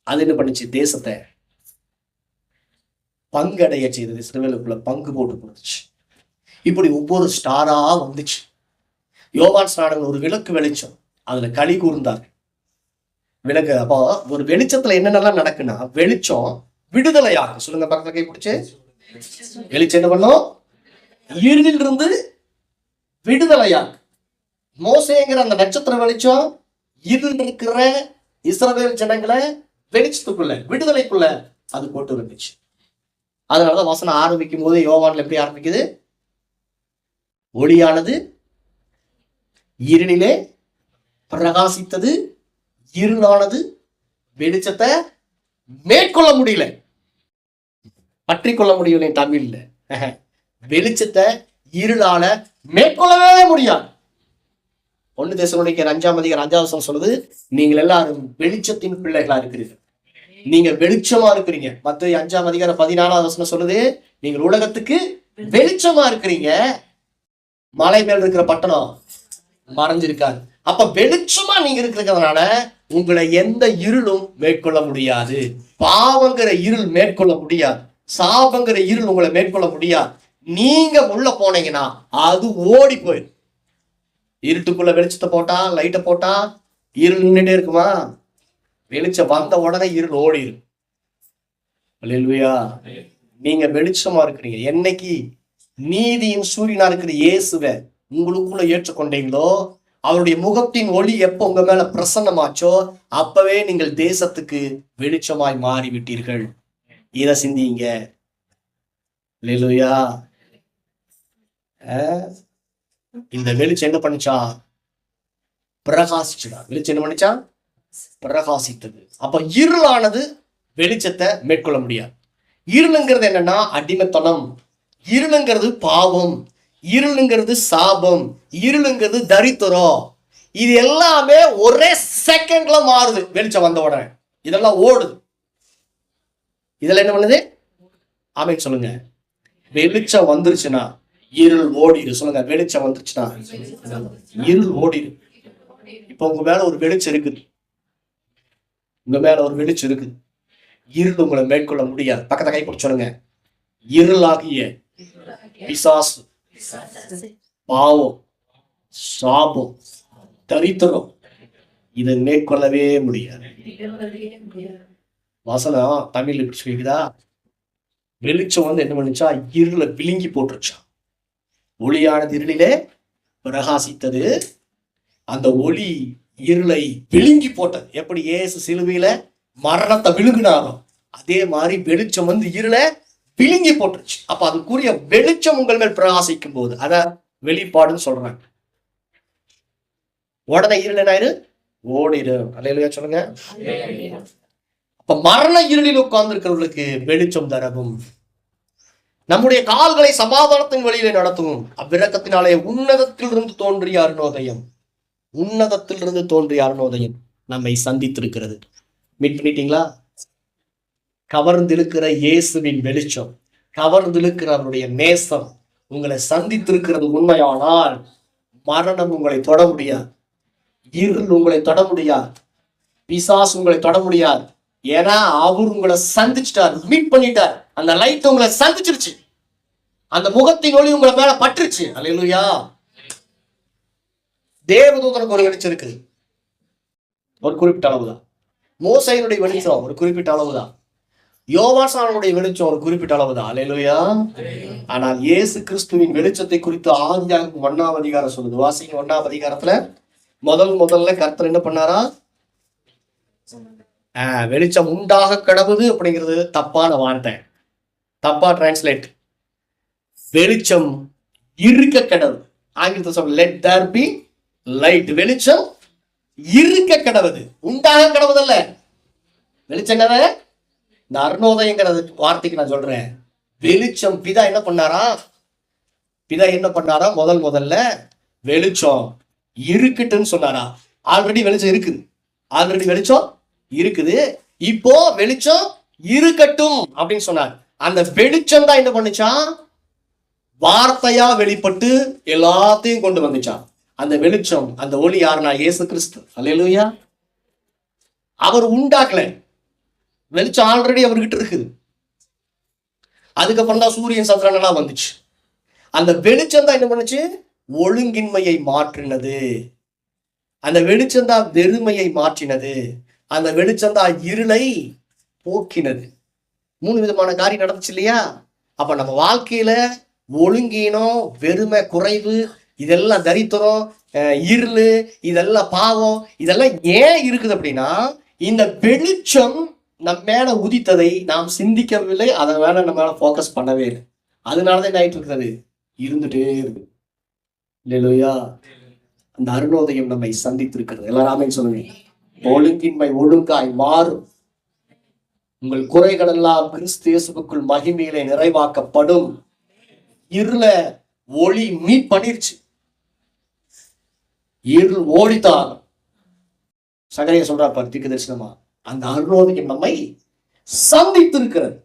அது என்ன பண்ணுச்சு? தேசத்தை பங்கடைய செய்தது. இஸ்ரவேலுக்குள்ள பங்கு போட்டு கொடுத்துச்சு. இப்படி ஒவ்வொரு ஸ்டாரா வந்துச்சு. யோவான் ஸ்நானகன் ஒரு விளக்கு வெளிச்சம், அதுல களி கூர்ந்தார். விளக்கு அப்போ ஒரு வெளிச்சத்துல என்னென்னலாம் நடக்குன்னா, வெளிச்சம் விடுதலையாகும். சொல்லுங்க பக்கத்துல கை பிடிச்சு. வெளிச்சம் என்ன பண்ணும்? இருளில் இருந்து விடுதலையாகும். மோசேங்கிற அந்த நட்சத்திர வெளிச்சம் இருள் இருக்கிற இஸ்ரவேல் ஜனங்களை வெளிச்சத்துக்குள்ள, விடுதலைக்குள்ள அது போட்டு வந்துச்சு. அதனாலதான் வசனம் ஆரம்பிக்கும் போது யோவான்ல எப்படி ஆரம்பிக்குது? ஒளியானது இருளிலே பிரகாசித்தது, இருளானது வெளிச்சத்தை மேற்கொள்ள முடியல, பற்றி கொள்ள முடியல. தமிழ்ல வெளிச்சத்தை இருளால மேற்கொள்ளவே முடியாது. 1 தெசலோனிக்கேயர் 5ஆம் அதிகாரம் 5ஆம் வசனம் சொல்லுது, நீங்கள் எல்லாரும் வெளிச்சத்தின் பிள்ளைகளா இருக்கிறீர்கள். நீங்க வெளிச்சமா இருக்கிறீங்க. மத்தேயு 5ஆம் அதிகாரம் 14ஆம் வசனம் சொல்லுது, நீங்கள் உலகத்துக்கு வெளிச்சமா இருக்கிறீங்க. மலை மேல் இருக்கிற பட்டணம் மறைஞ்சிருக்காது. அப்ப வெளிச்சமா நீங்க இருக்கிறதுனால உங்களை எந்த இருளும் மேற்கொள்ள முடியாது. பாவங்கிற இருள் மேற்கொள்ள முடியாது. சாபங்கிற இருள் உங்களை மேற்கொள்ள முடியாது. நீங்க உள்ள போனீங்கன்னா அது ஓடி போயிடும். இருட்டுக்குள்ள வெளிச்சத்தை போட்டா, லைட்டை போட்டா இருள் நின்றுட்டே இருக்குமா? வெளிச்சம் வந்த உடனே இருள் ஓடிடும். அல்லேலூயா. நீங்க வெளிச்சமா இருக்கிறீங்க. என்னைக்கு நீதியின் சூரியனா இருக்கிற இயேசுவை உங்களுக்குள்ள ஏற்றுக்கொண்டீங்களோ, அவருடைய முகத்தின் ஒளி எப்போ உங்க மேல பிரசன்னமாச்சோ, அப்பவே நீங்கள் தேசத்துக்கு வெளிச்சமாய் மாறிவிட்டீர்கள். இதை சிந்திங்க. அல்லேலூயா. இந்த வெளிச்சம் என்ன பண்ணுச்சா? பிரகாசிச்சுதான். வெளிச்சம் என்ன பண்ணுச்சா? பிரகாசித்தது. அப்ப இருளானது வெளிச்சத்தை மேற்கொள்ள முடியாது. இருளுங்கிறது என்னன்னா அடிமைத்தனம், இருளுங்கிறது பாவம், இருளுங்கிறது சாபம், இருளுங்கிறது தரித்திரம். இது எல்லாமே ஒரே செகண்ட்ல மாறுது. வெளிச்சம் வந்த உடனே இதெல்லாம் ஓடுது. இதெல்லாம் என்ன பண்ணுது? ஆமென் சொல்லுங்க. வெளிச்சம் வந்துருச்சுன்னா இருள் ஓடிடு. சொல்லுங்க, வெளிச்சம் வந்துருச்சுன்னா இருள் ஓடிடு. இப்ப உங்க மேல ஒரு வெளிச்சம் இருக்குது, உங்க மேல ஒரு வெளிச்சம் இருக்குது. இருள் உங்களை மேற்கொள்ள முடியாது. பக்கத்தை கை பிடிச்சு சொல்லுங்க, இருளாகிய பிசாசு, பாவம், சாபம், தரித்திரம் இதை மேற்கொள்ளவே முடியாது. வசனம் தமிழ்ல இப்படி சொல்லிக்குதா, வெளிச்சம் வந்து என்ன பண்ணுச்சா, இருளை விழுங்கி போட்டுருச்சா. ஒளியானது இருளிலே பிரகாசித்தது, அந்த ஒளி இருளை விழுங்கி போட்டது. எப்படி இயேசு சிலுவையில மரணத்தை விழுங்கினாரோ அதே மாதிரி வெளிச்சம் வந்து இருளை விழுங்கி போட்டுருச்சு. அப்ப அதுக்குரிய வெளிச்சம் உங்கள் மேல் பிரகாசிக்கும் போது அத வெளிப்பாடுன்னு சொல்றாங்க. உடனே இருள் என்ன ஆயிரு? ஓடிடு. அல்லேலூயா சொல்லுங்க. அப்ப மரண இருளில் உட்கார்ந்து இருக்கிறவர்களுக்கு வெளிச்சம் தரவும், நம்முடைய கால்களை சமாதானத்தின் வழியிலே நடத்தவும், அவ்விரக்கத்தினாலே உன்னதத்திலிருந்து தோன்றிய அருணோதயம், உன்னதத்திலிருந்து தோன்றிய அருணோதயம் நம்மை சந்தித்திருக்கிறது. மீட் பண்ணிட்டீங்களா? கவர்ந்திருக்கிற இயேசுவின் வெளிச்சம், கவர்ந்திருக்கிற அவருடைய நேசம் உங்களை சந்தித்திருக்கிறது உண்மையானால் மரணம் உங்களை தொட முடியாது, இருள் உங்களை தொட முடியாது, பிசாசு உங்களை தொட முடியாது. ஏன்னா அவர் உங்களை சந்திச்சிட்டார், மீட் பண்ணிட்டார். அந்த லைட் உங்களை சந்திச்சிருச்சு, அந்த முகத்தின் ஒளி உங்களை மேல பற்றுச்சு. அல்லேலூயா. தேவதூதனுக்கு ஒரு வெளிச்சம் இருக்குது, ஒரு குறிப்பிட்ட அளவுதான். மோசையினுடைய வெளிச்சம் ஒரு குறிப்பிட்ட அளவுதான். யோவாசானுடைய வெளிச்சம் ஒரு குறிப்பிட்ட அளவுதான். அல்லேலூயா. ஆனால் இயேசு கிறிஸ்துவின் வெளிச்சத்தை குறித்து ஆதியாகமம் 1ஆம் அதிகாரம் சொல்லுது. வாசிங்க, 1ஆம் அதிகாரத்துல முதல்ல கர்த்தர் என்ன பண்ணாரா? வெளிச்சம் உண்டாக கடவுது அப்படிங்கிறது தப்பான வார்த்தை, தப்பா டிரான்ஸ்லேட். வெளிச்சம் இருக்க கடவுது. ஆங்கிலத்தை சொல்ல let there be light. வெளிச்சம் இருக்க கடவுது, உண்டாக கடவுதல்ல. வெளிச்சம் என்னது? இந்த அருணோதயங்கிறது வார்த்தைக்கு நான் சொல்றேன். வெளிச்சம் பிதா என்ன பண்ணாரா? முதல்ல வெளிச்சம் இருக்கட்டுன்னு சொன்னாரா? ஆல்ரெடி வெளிச்சம் இருக்குது, இப்போ வெளிச்சம் இருக்கட்டும் அப்படின்னு சொன்னார். அந்த வெளிச்சம் தான் என்ன பண்ணுச்சா? வார்த்தையா வெளிப்பட்டு எல்லாத்தையும் கொண்டு வந்துச்சான். அந்த வெளிச்சம், அந்த ஒளி யாருன்னா இயேசு கிறிஸ்து. அல்லேலூயா. அவர் உண்டாக்கல, வெளிச்சம் ஆல்ரெடி அவர்கிட்ட இருக்குது. அதுக்கப்புறம் தான் சூரியன் சந்திரன் எல்லாம் வந்துச்சு. அந்த வெளிச்சம் தான் என்ன பண்ணுச்சு? ஒழுங்கின்மையை மாற்றினது. அந்த வெளிச்சம் தான் வெறுமையை மாற்றினது. அந்த வெளிச்சம் தான் இருளை போக்கினது. 3 விதமான காரியம் நடந்துச்சு இல்லையா? அப்ப நம்ம வாழ்க்கையில ஒழுங்கீனம், வெறுமை, குறைவு, இதெல்லாம் தரித்திரம், இருள், இதெல்லாம் பாவம், இதெல்லாம் ஏன் இருக்குது அப்படின்னா இந்த வெளிச்சம் நம்ம மேல உதித்ததை நாம் சிந்திக்கவில்லை, அதை மேல நம்ம மேல போக்கஸ் பண்ணவே இல்லை. அதனாலதான் என்ன ஆயிட்டு இருக்கிறது? இருந்துட்டே இருக்கு. இல்லையா? அந்த அருணோதயம் நம்மை சந்தித்திருக்கிறது. எல்லாராமே சொல்லுங்க, ஒழுங்கின்மை ஒழுங்காய் மாறும். உங்கள் குறைகள் எல்லாம் கிறிஸ்து இயேசுவுக்குள் மகிமையிலே நிறைவாக்கப்படும். இருள ஒளி மீட் பண்ணிருச்சு, இருள் ஓடித்தான். சகரியா சொல்றா பாரு தீர்க்க தரிசனமா, அந்த அருணோதயம் நம்மை சந்தித்திருக்கிறது.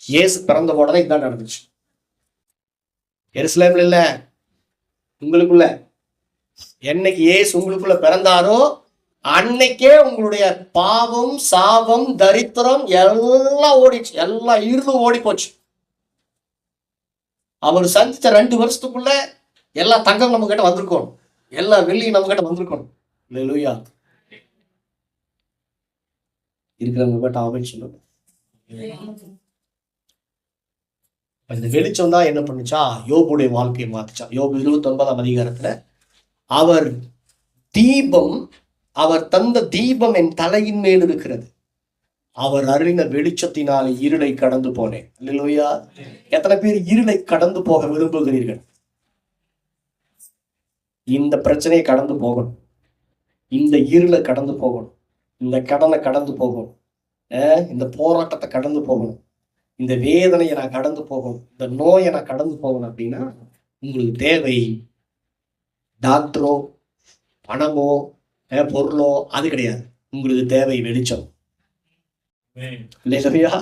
இயேசு பிறந்த உடனே இதுதான் நடந்துச்சு. எருசலேம்ல இல்ல, உங்களுக்குள்ள. என்னைக்கு இயேசு உங்களுக்குள்ள பிறந்தாரோ அன்னைக்கே உங்களுடைய பாவம், சாபம், தரித்திரம் எல்லாம் ஓடிச்சு, எல்லாம் இருளும் ஓடி போச்சு. அவர் சந்திச்ச 2 வருஷத்துக்குள்ள எல்லா தங்கம் நம்ம கிட்ட வந்திருக்கோம், எல்லா வெள்ளியும் நம்ம கிட்ட வந்திருக்கோம். அல்லேலூயா. இருக்கிறவங்க கிட்ட ஆமென் சொல்லுங்க. இந்த வெளிச்சம் தான் என்ன பண்ணுச்சா? யோபுடைய வாழ்க்கையை மாத்துச்சா. யோபு 29ஆம் அதிகாரத்துல அவர் தீபம், அவர் தந்த தீபம் என் தலையின் மேல் இருக்கிறது, அவர் அருளின வெளிச்சத்தினால் இருளை கடந்து போனேன். அல்லேலூயா. எத்தனை பேர் இருளை கடந்து போக விரும்புகிறீர்கள்? இந்த பிரச்சனையை கடந்து போகணும், இந்த இருளை கடந்து போகணும், இந்த கடனை கடந்து போகணும், இந்த போராட்டத்தை கடந்து போகணும். இந்த வேதனையை நான் கடந்து போகணும், இந்த நோயை நான் கடந்து போகணும் அப்படின்னா உங்களுக்கு தேவை டாக்டரோ பணமோ பொருளோ அது கிடையாது. உங்களுக்கு தேவை வெளிச்சம். இல்லையா?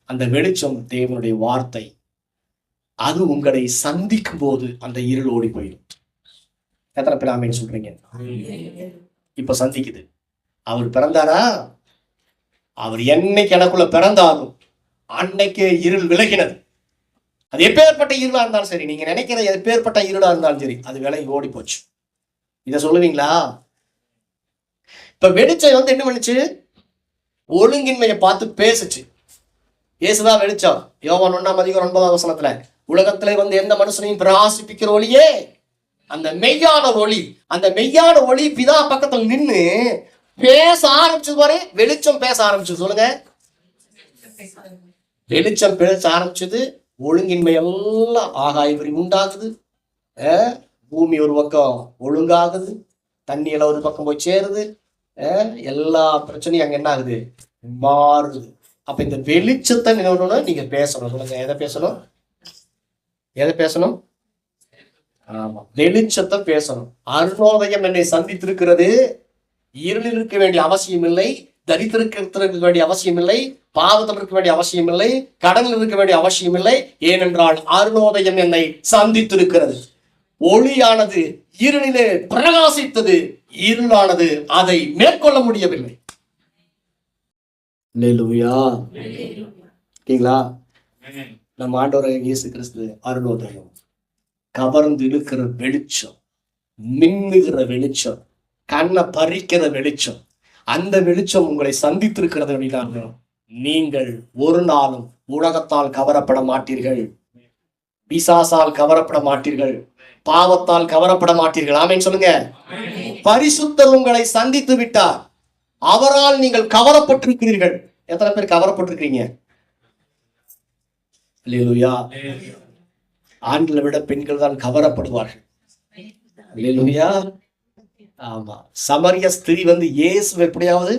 அந்த வெளிச்சம் தேவனுடைய வார்த்தை. அது உங்களை சந்திக்கும் போது அந்த இருள் ஓடி போயிடும். எத்தனை பேர் ஆமேன்னு சொல்றீங்க? இப்ப சந்திக்குது. அவர் பிறந்தாரா? அவர் என்னைக்கு எனக்குள்ள பிறந்தாலும் அன்னைக்கு இருள் விலகினது. அது எப்பேற்பட்ட இருளா இருந்தாலும் சரி, நீங்க நினைக்கிற எப்பேற்பட்ட இருளா இருந்தாலும் சரி, அது விலகி ஓடி போச்சு. இத சொல்லுவீங்களா? இப்ப வெளிச்சம் என்ன பண்ணுச்சு? ஒழுங்கின்மையை பார்த்து பேசுச்சு. இயேசுதான் வெளிச்சம். யோவான் 1:9 உலகத்திலே எந்த மனுஷனையும் பிரகாசிப்பிக்கிற ஒளியே அந்த மெய்யான ஒளி. அந்த மெய்யான ஒளி பிதா பக்கத்துல நின்னு பேச ஆரம்பிச்சது பாரு. வெளிச்சம் பேச ஆரம்பிச்சது. சொல்லுங்க, வெளிச்சம் பேச ஆரம்பிச்சது. ஒழுங்கின்மை எல்லாம் ஆகாய விரிவு உண்டாகுது. பூமி ஒரு பக்கம் ஒழுங்காகுது, தண்ணி எல்லாம் ஒரு பக்கம் போய் சேருது. எல்லா பிரச்சனையும் அங்க என்ன ஆகுது? மாறுது. அப்ப இந்த வெளிச்சத்தை நீங்க பேசணும். சொல்லுங்க, எதை பேசணும்? எதை பேசணும்? ஆமா, வெளிச்சத்தை பேசணும். அருணோதயம் என்னை சந்தித்திருக்கிறது. இருளில் இருக்க வேண்டிய அவசியம் இல்லை, தரித்திருக்க வேண்டிய அவசியம் இல்லை, பாவத்தில் இருக்க வேண்டிய அவசியம் இல்லை, கடலில் இருக்க வேண்டிய அவசியம் இல்லை. ஏனென்றால் அருணோதயம் என்னை சந்தித்திருக்கிறது. ஒளியானது இருளிலே பிரகாசித்தது, இருளானது அதை மேற்கொள்ள முடியவில்லை. நம்ம ஆண்டவர் இயேசு கிறிஸ்து அருணோதயம், கவர்ந்து இழுக்கிற வெளிச்சம், மின்னுகிற வெளிச்சம், கண்ணை பறிக்கிற வெளிச்சம். அந்த வெளிச்சம் உங்களை சந்தித்திருக்கிறது அப்படின்னா நீங்கள் ஒரு நாளும் உலகத்தால் கவரப்பட மாட்டீர்கள், பிசாசால் கவரப்பட மாட்டீர்கள், பாவத்தால் கவரப்பட மாட்டீர்கள். ஆமென் சொல்லுங்க. பரிசுத்தர் உங்களை சந்தித்து விட்டார். அவரால் நீங்கள் கவரப்பட்டிருக்கிறீர்கள். எத்தனை பேர் கவரப்பட்டிருக்கிறீங்க? அல்லேலூயா. ஆண்களை விட பெண்கள் தான் கவரப்படுவார்கள். அல்லேலூயா. ஆமா, சமரிய ஸ்திரீ இயேசு எப்படியாவது,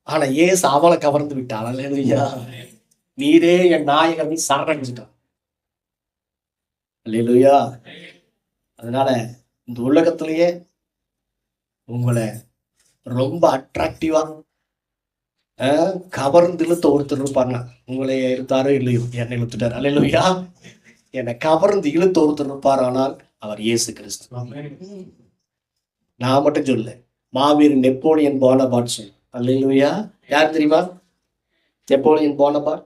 ஆனா இயேசு அவளை கவர்ந்து விட்டாள். அல்லேலூயா. நீரே என் நாயகர், நீ சரணடைஞ்சிட்டான். அல்லேலூயா. அதனால இந்த உலகத்திலேயே உங்களை ரொம்ப அட்ராக்டிவா கவர்ந்து இழுத்த ஒருத்தர் இருப்பாருன்னா, உங்களை இழுத்தாரோ இல்லையோ, என்னை இழுத்துட்டார். அல்லேலூயா. என்னை கவர்ந்து இழுத்த ஒருத்தர் இருப்பார், ஆனால் அவர் இயேசு கிறிஸ்து. நான் மட்டும் சொல்ல, மாவீரன் நெப்போலியன் போனபார்ட் சொல். அல்லேலூயா. யார் தெரியுமா? Napoleon Bonaparte.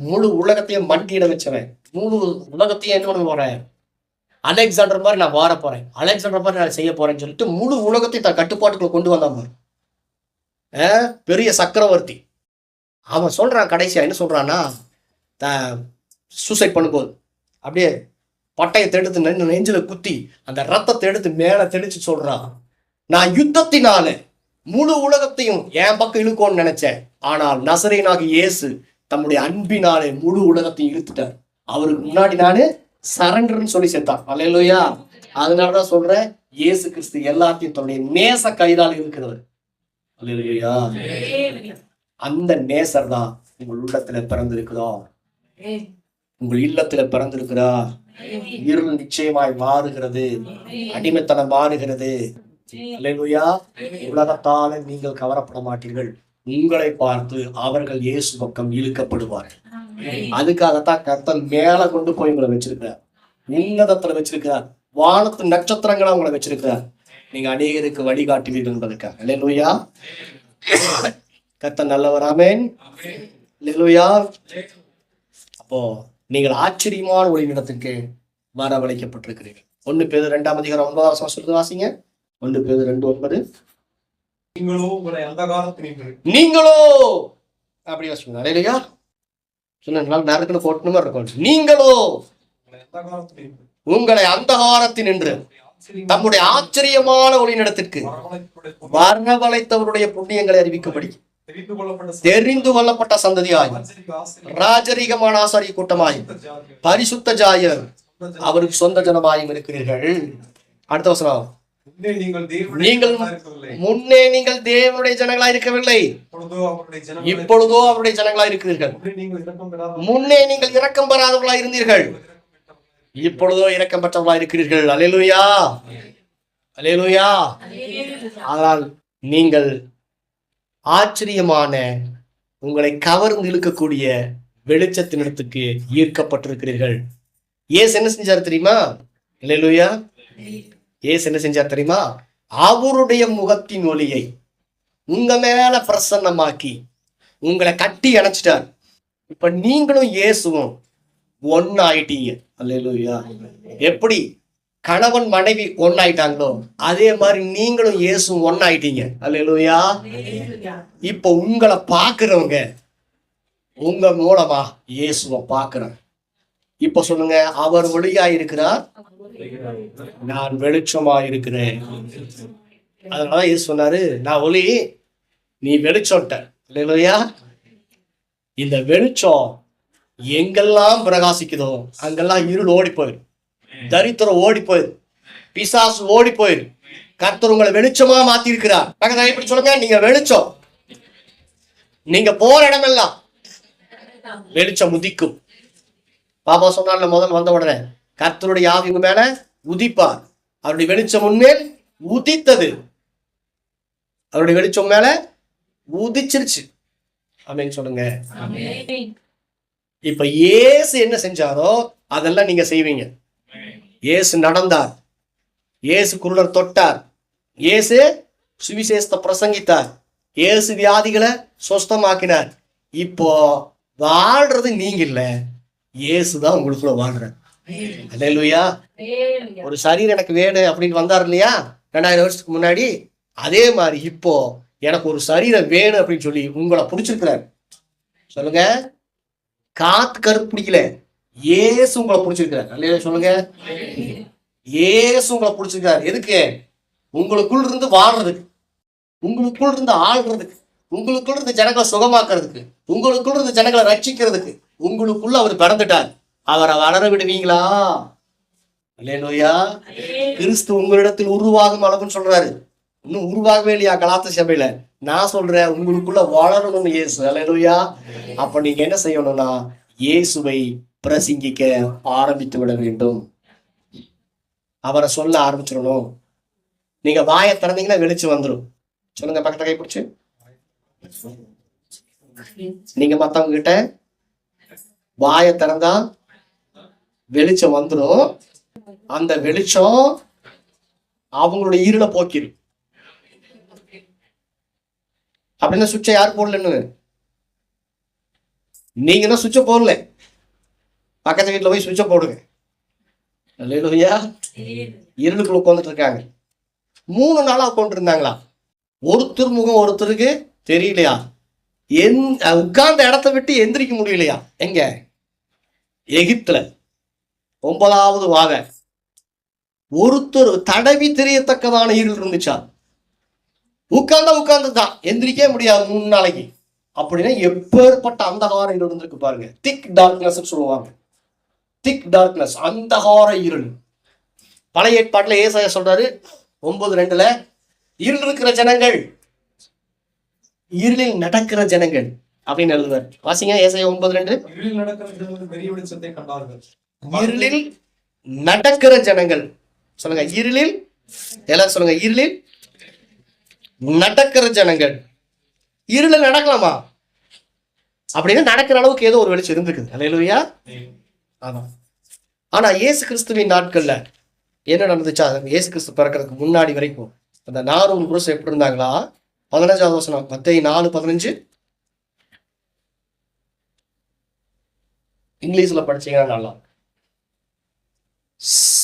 முழு உலகத்தையும் மண்டியிட வச்சவன். முழு உலகத்தையும் என்ன பண்ண போறேன்? அலெக்சாண்டர் மாதிரி நான் வார போறேன், அலெக்சாண்டர் மாதிரி நான் செய்ய போறேன்னு சொல்லிட்டு முழு உலகத்தையும் தன் கட்டுப்பாட்டுக்குள்ள கொண்டு வந்தான். பெரிய சக்கரவர்த்தி. அவன் சொல்றான், கடைசியா என்ன சொல்றான்னா, சூசைட் பண்ணும்போது அப்படியே பட்டயத்தை எடுத்து நெஞ்சில குத்தி அந்த ரத்தத்தை எடுத்து மேல தெளிச்சு சொல்றான், நான் யுத்தத்தினால முழு உலகத்தையும் என் பக்கம் இழுக்கோன்னு நினைச்சேன், ஆனால் நசரேயனாகிய இயேசு தம்முடைய அன்பினாலே முழு உலகத்தையும் இழுத்துட்டார். அவருக்கு முன்னாடி நானு சரண்டர்ன்னு சொல்லி சேர்த்தான். அல்லேலூயா. அதனாலதான் சொல்றேன், இயேசு கிறிஸ்து எல்லாத்தையும் தன்னுடைய நேச கைதால் இருக்கிறவர். அல்லேலூயா. அந்த நேசர் தான் உங்கள் உள்ளத்துல பிறந்திருக்குதோ, உங்கள் இல்லத்துல பிறந்திருக்கிறா. இருள் நிச்சயமாய் மாறுகிறது, அடிமைத்தனம் மாறுகிறது. அல்லேலூயா. உலகத்தால நீங்கள் கவரப்பட மாட்டீர்கள். உங்களை பார்த்து அவர்கள் இயேசு பக்கம் இழுக்கப்படுவார்கள். அதுக்காகத்தான் கர்த்தர் மேல கொண்டு போய் உங்களை வச்சிருக்கிறார், உன்னதத்துல வச்சிருக்கிறார், வானத்து நட்சத்திரங்களா உங்களை வச்சிருக்கிறார். நீங்க அநேகருக்கு வழிகாட்டுவீர்கள் என்பதற்காக. அல்லேலூயா. கர்த்தர் நல்லவர். ஆமென். அல்லேலூயா. அப்போ நீங்கள் ஆச்சரியமான ஒளியிடத்துக்கு வரவழைக்கப்பட்டிருக்கிறீர்கள். 1 பேதுரு 2:9 சொல்லுது, வாசிங்க. 1 பேதுரு 2:9. நீங்களோ அப்படி வாசிங்க. அல்லேலூயா. சொன்னா நேரத்துல போட்டணும் மாதிரி இருக்கும். நீங்களோ உங்களை அந்தகாரத்தினின்று தம்முடைய ஆச்சரியமான ஒளியிடத்திற்கு வரவழைத்தவருடைய புண்ணியங்களை அறிவிக்கும்படி தெரிந்து கொள்ளப்பட்ட சந்ததியாய், ராஜரீகமான ஆசாரிய கூட்டமாய், பரிசுத்த ஜாயர், அவருக்கு சொந்த ஜனமாயும் இருக்கிறீர்கள். அடுத்த வசனம், நீங்கள் முன்னே நீங்கள் தேவனுடைய ஜனங்களா இருக்கவில்லை, இப்பொழுதோ அவருடைய ஜனங்களா இருக்கிறீர்கள். முன்னே நீங்கள் இரக்கம் பெறாதவர்களா இருந்தீர்கள், இப்பொழுதோ இரக்கம் பெற்றவர்களா இருக்கிறீர்கள். அல்லேலூயா, அல்லேலூயா. ஆனால் நீங்கள் ஆச்சரியமான, உங்களை கவர்ந்து இழுக்கக்கூடிய வெளிச்சத்தினிடத்துக்கு ஈர்க்கப்பட்டிருக்கிறீர்கள். ஏசு என்ன செஞ்சார் தெரியுமா? அல்லேலூயா. ஏசு என்ன செஞ்சார் தெரியுமா? அவருடைய முகத்தின் ஒளியை உங்க மேல பிரசன்னமாக்கி உங்களை கட்டி அணைச்சிட்டார். இப்ப நீங்களும் இயேசுவும் ஒன்னாயிட்டீங்க. அல்லேலூயா. எப்படி கணவன் மனைவி ஒன்னாயிட்டாங்களோ அதே மாதிரி நீங்களும் இயேசுவும் ஒன்னாயிட்டீங்க. அல்லேலூயா. இப்ப உங்களை பாக்குறவங்க உங்க மூலமா இயேசுவை பாக்குறாங்க. இப்ப சொல்லுங்க, அவர் ஒளியா இருக்கிறார், நான் வெளிச்சமா இருக்கிறேன். அதனால இயேசு சொன்னாரு, நான் ஒளி, நீ வெளிச்சம்ட்ட. இல்லையா? இந்த வெளிச்சம் எங்கெல்லாம் பிரகாசிக்குதோ அங்கெல்லாம் இருள் ஓடி போயிரு, தரித்திரம் ஓடி போயிரு, பிசாசு ஓடி போயிரு. கர்த்தர் உங்களை வெளிச்சமா மாத்தி இருக்கிறார். இப்படி சொல்லுங்க, நீங்க வெளிச்சம். நீங்க போற இடமெல்லாம் வெளிச்சம் உதிக்கும். பாப்பா சொன்னால முதல் வந்த உடனே கர்த்தருடைய ஆவி உங்க மேல உதிப்பார். அவருடைய வெளிச்சம் உண்மையில் உதித்தது, அவருடைய வெளிச்சம் மேல உதிச்சிருச்சு. ஆமென் சொல்லுங்க. இப்ப இயேசு என்ன செஞ்சாரோ அதெல்லாம் நீங்க செய்வீங்க. இயேசு நடந்தார், இயேசு குருடர் தொட்டார், இயேசு சுவிசேஷத்தை பிரசங்கித்தார், இயேசு வியாதிகளை சொஸ்தமாக்கினார். இப்போ வாழ்றது நீங்க இல்ல, இயேசுதான் உங்களுக்குள்ள வாழ்றார். அல்லேலூயா. ஒரு சரீரம் எனக்கு வேணும் அப்படின்னு வந்தார் இல்லையா 2000 வருஷத்துக்கு முன்னாடி, அதே மாதிரி இப்போ எனக்கு ஒரு சரீரம் வேணும் அப்படின்னு சொல்லி உங்களை பிடிச்சிருக்கிறார். சொல்லுங்க, காத்து கருப்பு பிடிக்கல, இயேசு உங்களை பிடிச்சிருக்கிறார். அல்லையா? சொல்லுங்க, இயேசு உங்களை பிடிச்சிருக்கிறார். எதுக்கு? உங்களுக்குள் இருந்து வாழ்றதுக்கு, உங்களுக்குள் இருந்து ஆள்றதுக்கு, உங்களுக்குள்ள இருந்து ஜனங்களை சுகமாக்குறதுக்கு, உங்களுக்குள்ள இருந்து ஜனங்களை ரட்சிக்கிறதுக்கு உங்களுக்குள்ள அவர் பிறந்துட்டார். அவரை வளர விடுவீங்களா? அல்லேலூயா. கிறிஸ்து உங்களிடத்தில் உருவாகும் அளவுன்னு சொல்றாரு. இன்னும் உருவாகவே இல்லையா கலாத்திய சபையில? நான் சொல்றேன், உங்களுக்குள்ள வளரணும்னு இயேசு. அல்லேலூயா. அப்ப நீங்க என்ன செய்யணும்னா இயேசுவை பிரசங்கிக்க ஆரம்பித்து விட வேண்டும். அவரை சொல்ல ஆரம்பிச்சிடணும். நீங்க வாயை திறந்தீங்கன்னா வெளிச்சம் வந்துடும். சொல்லுங்க, பக்கத்துல கை பிடிச்சு. நீங்க மத்தவங்க கிட்ட வாயை திறந்தா வெளிச்சம் வந்துடும். அந்த வெளிச்சம் அவங்களுடைய இருளை போக்கிடும். அப்படின்னா சுவிட்சை யார் போடலன்னு? நீங்க தான் சுவிட்சை போடல, பக்கத்து வீட்டுல போய் சுவிட்சை போடுங்க. அல்லேலூயா. இருளுக்குள்ள உட்காந்துட்டு இருக்காங்க. 3 நாளா உட்காந்து இருந்தாங்களா? ஒருத்தர் முகம் ஒருத்தருக்கு தெரியலையா? உட்கார்ந்த இடத்த விட்டு எந்திரிக்க முடியலையா? எங்க? எகிப்துல 9வது வாக ஒருத்தர் தடவி தெரியத்தக்கதான இருள் இருந்துச்சா? உட்கார்ந்துதான் எந்திரிக்கவே முடியாது 3 நாளைக்கு. அப்படின்னா எப்பேற்பட்ட அந்தகார இருள் இருந்திருக்கு பாருங்க. திக் டார்க்னஸ் சொல்லுவாங்க. திக் டார்க்னஸ், அந்தகார இருள். பழைய ஏற்பாட்டுல ஏசாயா சொல்றாரு 9:2 இருள் இருக்கிற ஜனங்கள், இருளில் நடக்கிற ஜனங்கள் அப்படின்னு எழுதுவார். வாசிங்க ஏசாயா 9:2. இருளில் நடக்கிற ஜனங்கள். சொல்லுங்க, இருளில். எல்லாரும் சொல்லுங்க, இருளில் நடக்கிற ஜனங்கள். இருளில் நடக்கலாமா? அப்படின்னா நடக்கிற அளவுக்கு ஏதோ ஒரு வெளிச்சம் இருந்திருக்குது. அல்லேலூயா. ஆமா. ஆனா இயேசு கிறிஸ்துவின் நாட்கள்ல என்ன நடந்துச்சா? இயேசு கிறிஸ்து பிறக்கிறதுக்கு முன்னாடி வரைக்கும் அந்த 400 புருஷன் எப்படி இருந்தாங்களா? 15வது வசனம், மத்தேயு 4:15. இங்கிலீஷ்ல படிச்சீங்கன்னா நல்லா.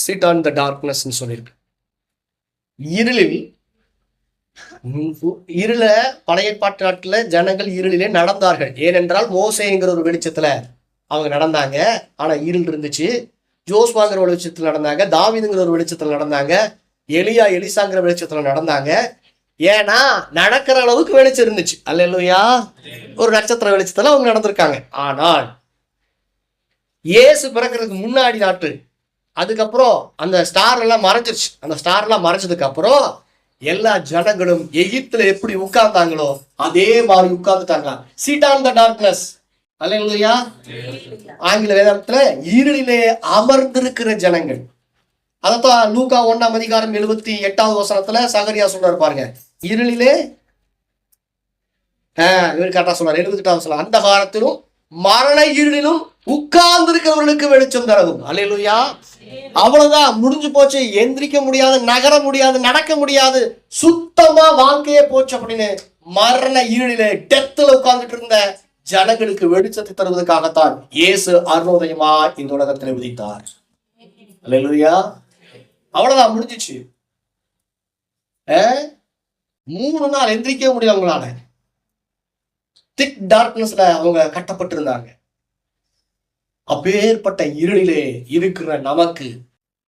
சிட் ஆன் த டார்க்னஸ் சொல்லியிருக்கு. இருளில், இருள பழைய ஏற்பாட்டு நாட்டுல ஜனங்கள் இருளிலே நடந்தார்கள். ஏனென்றால் மோசேங்கிற ஒரு வெளிச்சத்துல அவங்க நடந்தாங்க, ஆனா இருள் இருந்துச்சு. ஜோஸ்வாங்கிற ஒரு வெளிச்சத்துல நடந்தாங்க, தாவீதுங்கிற ஒரு வெளிச்சத்துல நடந்தாங்க, எலியா எலிசாங்கிற வெளிச்சத்துல நடந்தாங்க. ஏன்னா நடக்கிற அளவுக்கு வெளிச்சம் இருந்துச்சு. அல்லேலூயா. ஒரு நட்சத்திர வெளிச்சத்துல அவங்க நடந்திருக்காங்க. ஆனால் இயேசு பிறக்கிறதுக்கு முன்னாடி நாட்டு அதுக்கப்புறம் அந்த ஸ்டார் எல்லாம் மறைஞ்சிருச்சு. அந்த ஸ்டார் எல்லாம் மறைஞ்சதுக்கு அப்புறம் எல்லா ஜனங்களும் எகிப்துல எப்படி உட்கார்ந்தாங்களோ அதே மாதிரி உட்கார்ந்துட்டாங்க. Seat on the darkness. Hallelujah. ஆங்கில வேதாந்தத்துல இருளிலே அமர்ந்திருக்கிற ஜனங்கள். அதத்தான் லூக்கா 1:78 சகரியா சொல்றாரு பாருங்க. இருளிலே இவர் கரெக்டா சொல்றாரு. 78 அந்த காலத்திலும் மரண இருளிலும் உட்கார்ந்து இருக்கிறவர்களுக்கு வெளிச்சம் தரவும். அல்லேலூயா. அவ்வளவுதான், முடிஞ்சு போச்சு. எந்திரிக்க முடியாது, நகர முடியாது, நடக்க முடியாது, சுத்தமா வாழ்க்கையே போச்சு அப்படின்னு மரண இருளிலே டெத்துல உட்கார்ந்துட்டு இருந்த ஜனங்களுக்கு வெளிச்சத்தை தருவதற்காகத்தான் இயேசு அருணோதயமா இந்த உலகத்தில் உதித்தார். அல்லேலூயா. அவ்வளவுதான், முடிஞ்சிச்சு. 3 நாள் எந்திரிக்க முடியல அவங்களால. திக் டார்க்னஸ்ல அவங்க கட்டப்பட்டிருந்தாங்க. அப்பேற்பட்ட இருளிலே இருக்கிற நமக்கு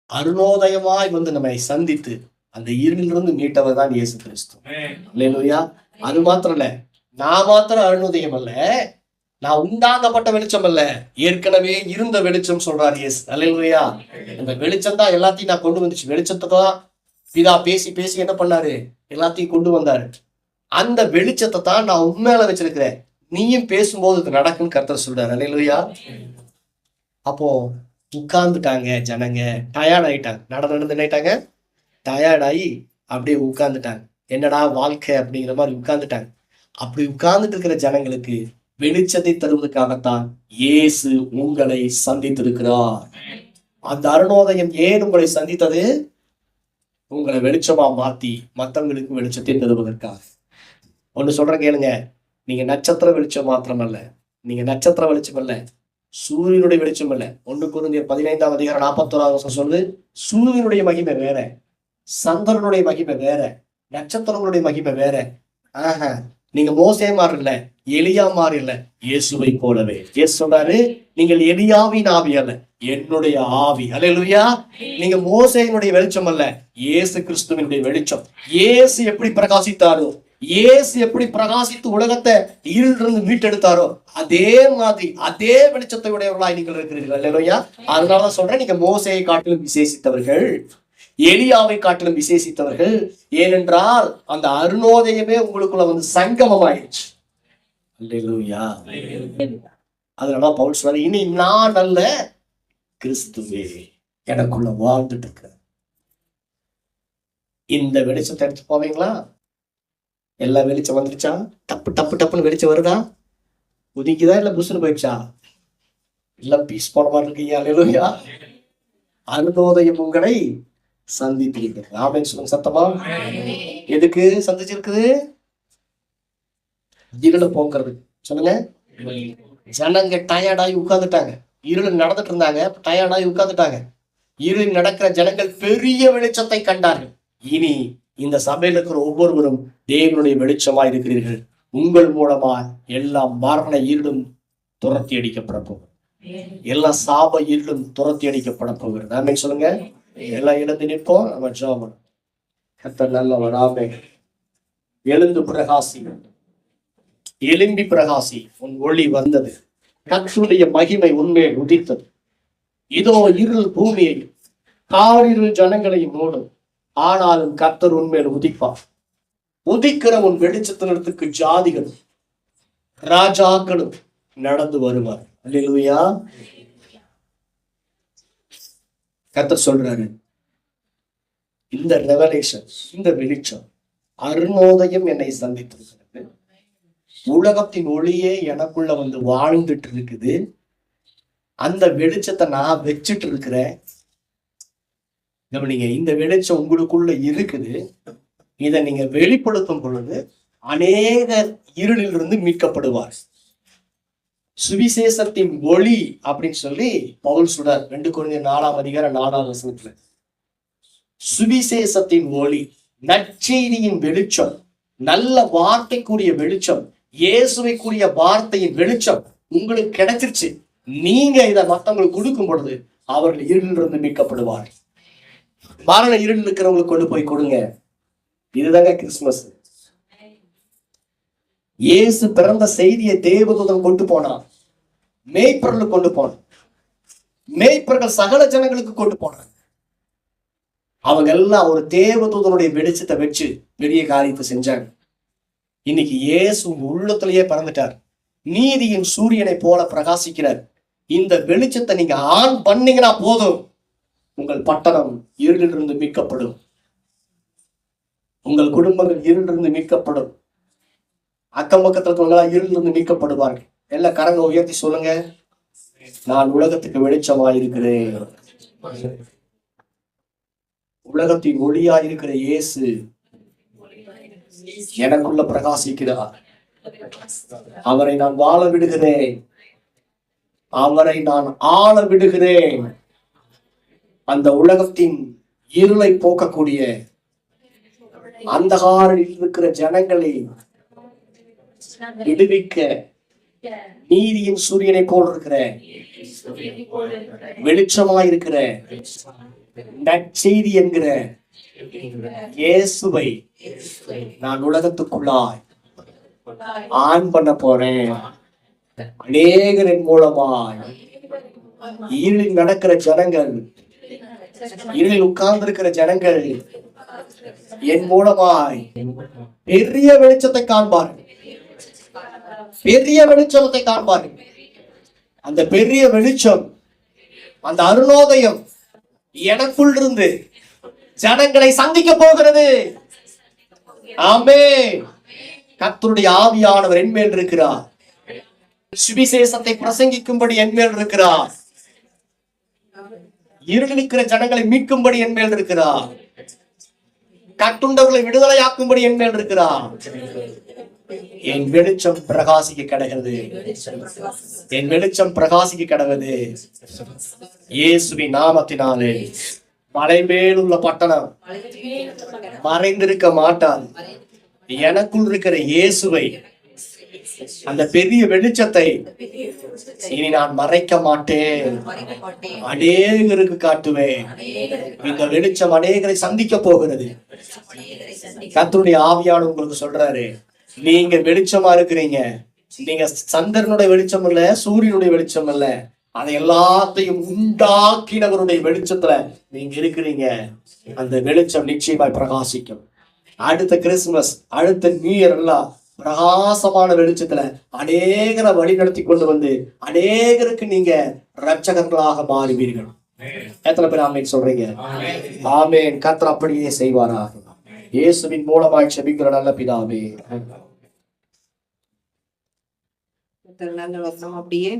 அருணோதயமாய் வந்து நம்மை சந்தித்து அந்த இருளிலிருந்து மீட்டவர் தான் இயேசு கிறிஸ்து. அல்லேலூயா. அது மாத்திரம் இல்ல, நான் மாத்திரம் அருணோதயம் அல்ல, நான் உண்டாக்கப்பட்ட வெளிச்சம் அல்ல, ஏற்கனவே இருந்த வெளிச்சம் சொல்றார் இயேசு. அல்லேலூயா. இந்த வெளிச்சம் தான் எல்லாத்தையும் நான் கொண்டு வந்துச்சு. வெளிச்சத்தை தான் பிதா பேசி பேசி என்ன பண்ணாரு, எல்லாத்தையும் கொண்டு வந்தாரு. அந்த வெளிச்சத்தை தான் நான் உண்மையில வச்சிருக்கிறேன், நீயும் பேசும்போது இது நடக்குன்னு கர்த்தர் சொல்றாரு. அல்லேலூயா. அப்போ உட்கார்ந்துட்டாங்க ஜனங்க, டயர்ட் ஆயிட்டாங்க, நடந்து ஆயிட்டாங்க, டயர்ட் ஆகி அப்படியே உட்கார்ந்துட்டாங்க. என்னடா வாழ்க்கை அப்படிங்கிற மாதிரி உட்கார்ந்துட்டாங்க. அப்படி உட்கார்ந்துட்டு இருக்கிற ஜனங்களுக்கு வெளிச்சத்தை தருவதற்காகத்தான் இயேசு உங்களை சந்தித்திருக்கிறார். அந்த அருணோதயம் ஏன் உங்களை சந்தித்தது? உங்களை வெளிச்சமா மாத்தி மற்றவங்களுக்கு வெளிச்சத்தை தருவதற்காக. ஒண்ணு சொல்றேன் கேளுங்க, நீங்க நட்சத்திர வெளிச்சம் மாத்திரம் அல்ல, நீங்க நட்சத்திர வெளிச்சம் அல்ல, சூரியனுடைய வெளிச்சம் அல்ல. 1 கொரிந்தியர் 15:41 சொல்லுது, சூரியனுடைய மகிமை வேற, சந்திரனுடைய மகிமை வேற, நட்சத்திரங்களுடைய மகிமை வேற. நீங்க மோசே மாறி இல்ல, எலியா மாறி இல்ல, இயேசுவை போலவே. இயேசு சொல்றாரு, நீங்கள் எலியாவின் ஆவி அல்ல, என்னுடைய ஆவி. அல்லேலூயா. நீங்க மோசேயினுடைய வெளிச்சம் அல்ல, இயேசு கிறிஸ்துவினுடைய வெளிச்சம். இயேசு எப்படி பிரகாசித்தாரோ, இயேசு எப்படி பிரகாசித்து உலகத்தை இருளிலிருந்து மீட்டெடுத்தாரோ அதே மாதிரி அதே வெளிச்சத்தை உடையவர்களாய் நீங்கள் இருக்கிறீர்கள். அல்லேலூயா. அதனாலதான் சொல்றேன், நீங்க மோசேயை காட்டிலும் விசேஷித்தவர்கள், எலியாவை காட்டிலும் விசேஷித்தவர்கள். ஏனென்றால் அந்த அருணோதயமே உங்களுக்குள்ள வந்து சங்கமம் ஆயிடுச்சு. அல்லேலூயா. அதனால பவுல் சொல்றாரு, இனி நான் அல்ல, கிறிஸ்துவே எனக்குள்ள வாழ்ந்துட்டு இருக்க. இந்த வெளிச்சத்தை எடுத்து போவீங்களா? எல்லா வெளிச்சம் வந்துருச்சா? டப்பு டப்பு டப்புன்னு வெளிச்சம் வருதா? உதிக்குதா இல்ல புஷ்னு போயிடுச்சா? இல்ல பீஸ் போட மாதிரி இருக்கீங்க. அல்லேலூயா. அருணோதயம் உங்களை சந்தித்திருக்கிறது. ஆமென் சொல்லுங்க சத்தமா. எதுக்கு சந்திச்சிருக்குது? இருள போக்குறது. சொல்லுங்க. ஜனங்க டயர்டாகி உட்கார்ந்துட்டாங்க, இருள் நடந்துட்டு இருந்தாங்க, டயர்டாகி உட்கார்ந்துட்டாங்க. இருள் நடக்கிற ஜனங்கள் பெரிய வெளிச்சத்தை கண்டார்கள். இனி இந்த சபையில் இருக்கிற ஒவ்வொருவரும் தேவனுடைய வெளிச்சமா இருக்கிறீர்கள். உங்கள் மூலமா எல்லா மரண இருளும் துரத்தி அடிக்கப்பட போகுது, எல்லா சாப இருளும் துரத்தி அடிக்கப்பட போகிறது. ஆமென் சொல்லுங்க. எல்லாம் எழுந்து நிற்போம். நம்ம ஜெபம். கர்த்தர் நல்லவர். ஆமென். எழுந்து பிரகாசி, எலும்பி பிரகாசி, உன் ஒளி வந்தது, கர்த்தருடைய மகிமை உன்மேல் உதித்தது. இதோ இருள் பூமியையும் காரிருள் ஜனங்களையும் மூடும், ஆனாலும் கர்த்தர் உன்மேல் உதிப்பார். உதிக்கிற உன் வெளிச்சத்தினத்துக்கு ஜாதிகளும் ராஜாக்களும் நடந்து வருவார். அல்லேலூயா. கர்த்தர் சொல்றாரு, இந்த ரெவலேஷன், இந்த வெளிச்சம், அருணோதயம் என்னை சந்தித்திருக்கிறது. உலகத்தின் ஒளியே எனக்குள்ள வந்து வாழ்ந்துட்டு இருக்குது. அந்த வெளிச்சத்தை நான் வச்சுட்டு இருக்கிறேன். கவனிங்க, இந்த வெளிச்சம் உங்களுக்குள்ள இருக்குது. இதை நீங்க வெளிப்படுத்தும் பொழுது அநேக இருளிலிருந்து மீட்கப்படுவார். சுவிசேஷத்தின் ஒளி அப்படின்னு சொல்லி பவுல் சொல்றார் 2 கொரிந்தியர் 4:4. சுவிசேஷத்தின் ஒளி, நற்செய்தியின் வெளிச்சம், நல்ல வார்த்தைக்குரிய வெளிச்சம், இயேசுவை கூறிய வார்த்தையின் வெளிச்சம் உங்களுக்கு கிடைச்சிருச்சு. நீங்க இதை மற்றவங்களுக்கு கொடுக்கும் பொழுது அவர்கள் இருளிலிருந்து மீட்கப்படுவார். மரண இருள் இருக்கிறவங்களுக்கு கொண்டு போய் கொடுங்க. இதுதாங்க கிறிஸ்துமஸ். இயேசு பிறந்த செய்தியை தேவதூதன் கொண்டு போனான், மேய்ப்பொருள் கொண்டு போனான். மேய்ப்பர்கள் சகல ஜனங்களுக்கு கொண்டு போனாங்க. அவங்க எல்லாம் ஒரு தேவதூதனுடைய வெளிச்சத்தை வச்சு பெரிய காரியத்தை செஞ்சாங்க. இன்னைக்கு இயேசு உங்க உள்ளத்திலேயே பிறந்துட்டார். நீதியின் சூரியனை போல பிரகாசிக்கிறார். இந்த வெளிச்சத்தை நீங்க ஆன் பண்ணீங்கன்னா போதும், உங்கள் பட்டணம் இருளிலிருந்து மீட்கப்படும். உங்கள் குடும்பங்கள் இருளிலிருந்து மீட்கப்படும். அக்கம் பக்கத்தில் இருக்கவங்களா இருளிலிருந்து மீட்கப்படுவார்கள். எல்லாம் கரங்க உயர்த்தி சொல்லுங்க, நான் உலகத்துக்கு வெளிச்சமாய் இருக்கிறேன். உலகத்தின் ஒளியா இருக்கிற இயேசு எனக்குள்ள பிரகாசிக்கிறார். அவரை நான் வாழ விடுகிறேன், அவரை நான் ஆள விடுகிறேன். அந்த உலகத்தின் இருளை போக்கக்கூடிய அந்தகாரில் இருக்கிற ஜனங்களை விடுவிக்க நீதியின் சூரியனை போல் இருக்கிற வெளிச்சமாய் இருக்கிற நற்செய்தி என்கிற இயேசுவை நான் உலகத்துக்குள்ளாய் ஆன் பண்ண போறேன். அநேகரின் மூலமாய் இருளில் நடக்கிற ஜனங்கள், இருளில் உட்கார்ந்து இருக்கிற ஜனங்கள் என் மூலமாய் பெரிய வெளிச்சத்தை காண்பார்கள். பெரிய வெளிச்சத்தை காண்பார்கள். அந்த பெரிய வெளிச்சம், அந்த அருணோதயம் எனக்குள் இருந்து ஜனங்களை சந்திக்க போகிறது. ஆமென். கர்த்தருடைய ஆவியானவர் என் மேல் இருக்கிறார். சுவிசேஷத்தை பிரசங்கிக்கும்படி என் மேல் இருக்கிறார். இருளிருக்கிற ஜனங்களை மீட்கும்படி என் மேல் இருக்கிறார். கட்டுண்டவர்களை விடுதலையாக்கும்படி என் மேல் இருக்கிறார். என் வெளிச்சம் பிரகாசிக்க கிடக்கிறது. என் வெளிச்சம் பிரகாசிக்க கிடவது இயேசுவின் நாமத்தினாலே. மலை மேலுள்ள பட்டணம் மறைந்திருக்க மாட்டாது. எனக்குள் இருக்கிற இயேசுவை, அந்த பெரிய வெளிச்சத்தை இனி நான் மறைக்க மாட்டேன், அநேகருக்கு காட்டுவேன். இந்த வெளிச்சம் அநேகரை சந்திக்க போகிறது. கர்த்தருடைய ஆவியானவர் உங்களுக்கு சொல்றாரு, நீங்க வெளிச்சமா இருக்கிறீங்க. நீங்க சந்திரனுடைய வெளிச்சம் இல்ல, சூரியனுடைய வெளிச்சம் இல்ல, அதை எல்லாத்தையும் உண்டாக்கினவருடைய வெளிச்சத்துல நீங்க இருக்கிறீங்க. அந்த வெளிச்சம் நிச்சயமாய் பிரகாசிக்கும். அடுத்த கிறிஸ்துமஸ், அடுத்த நியூ இயர் எல்லாம் பிரகாசமான வெளிச்சத்துல அநேகரை வழி நடத்தி கொண்டு வந்து அநேகருக்கு நீங்க ரட்சகர்களாக மாறுவீர்கள். எத்தனை பேர் ஆமேன் சொல்றீங்க? ஆமேன். கர்த்தர் அப்படியே செய்வாராக. இயேசுவின் மூலமாய் செபிக்கிற நல்ல பிதாவே. நாங்கள் வசனம் அப்படியே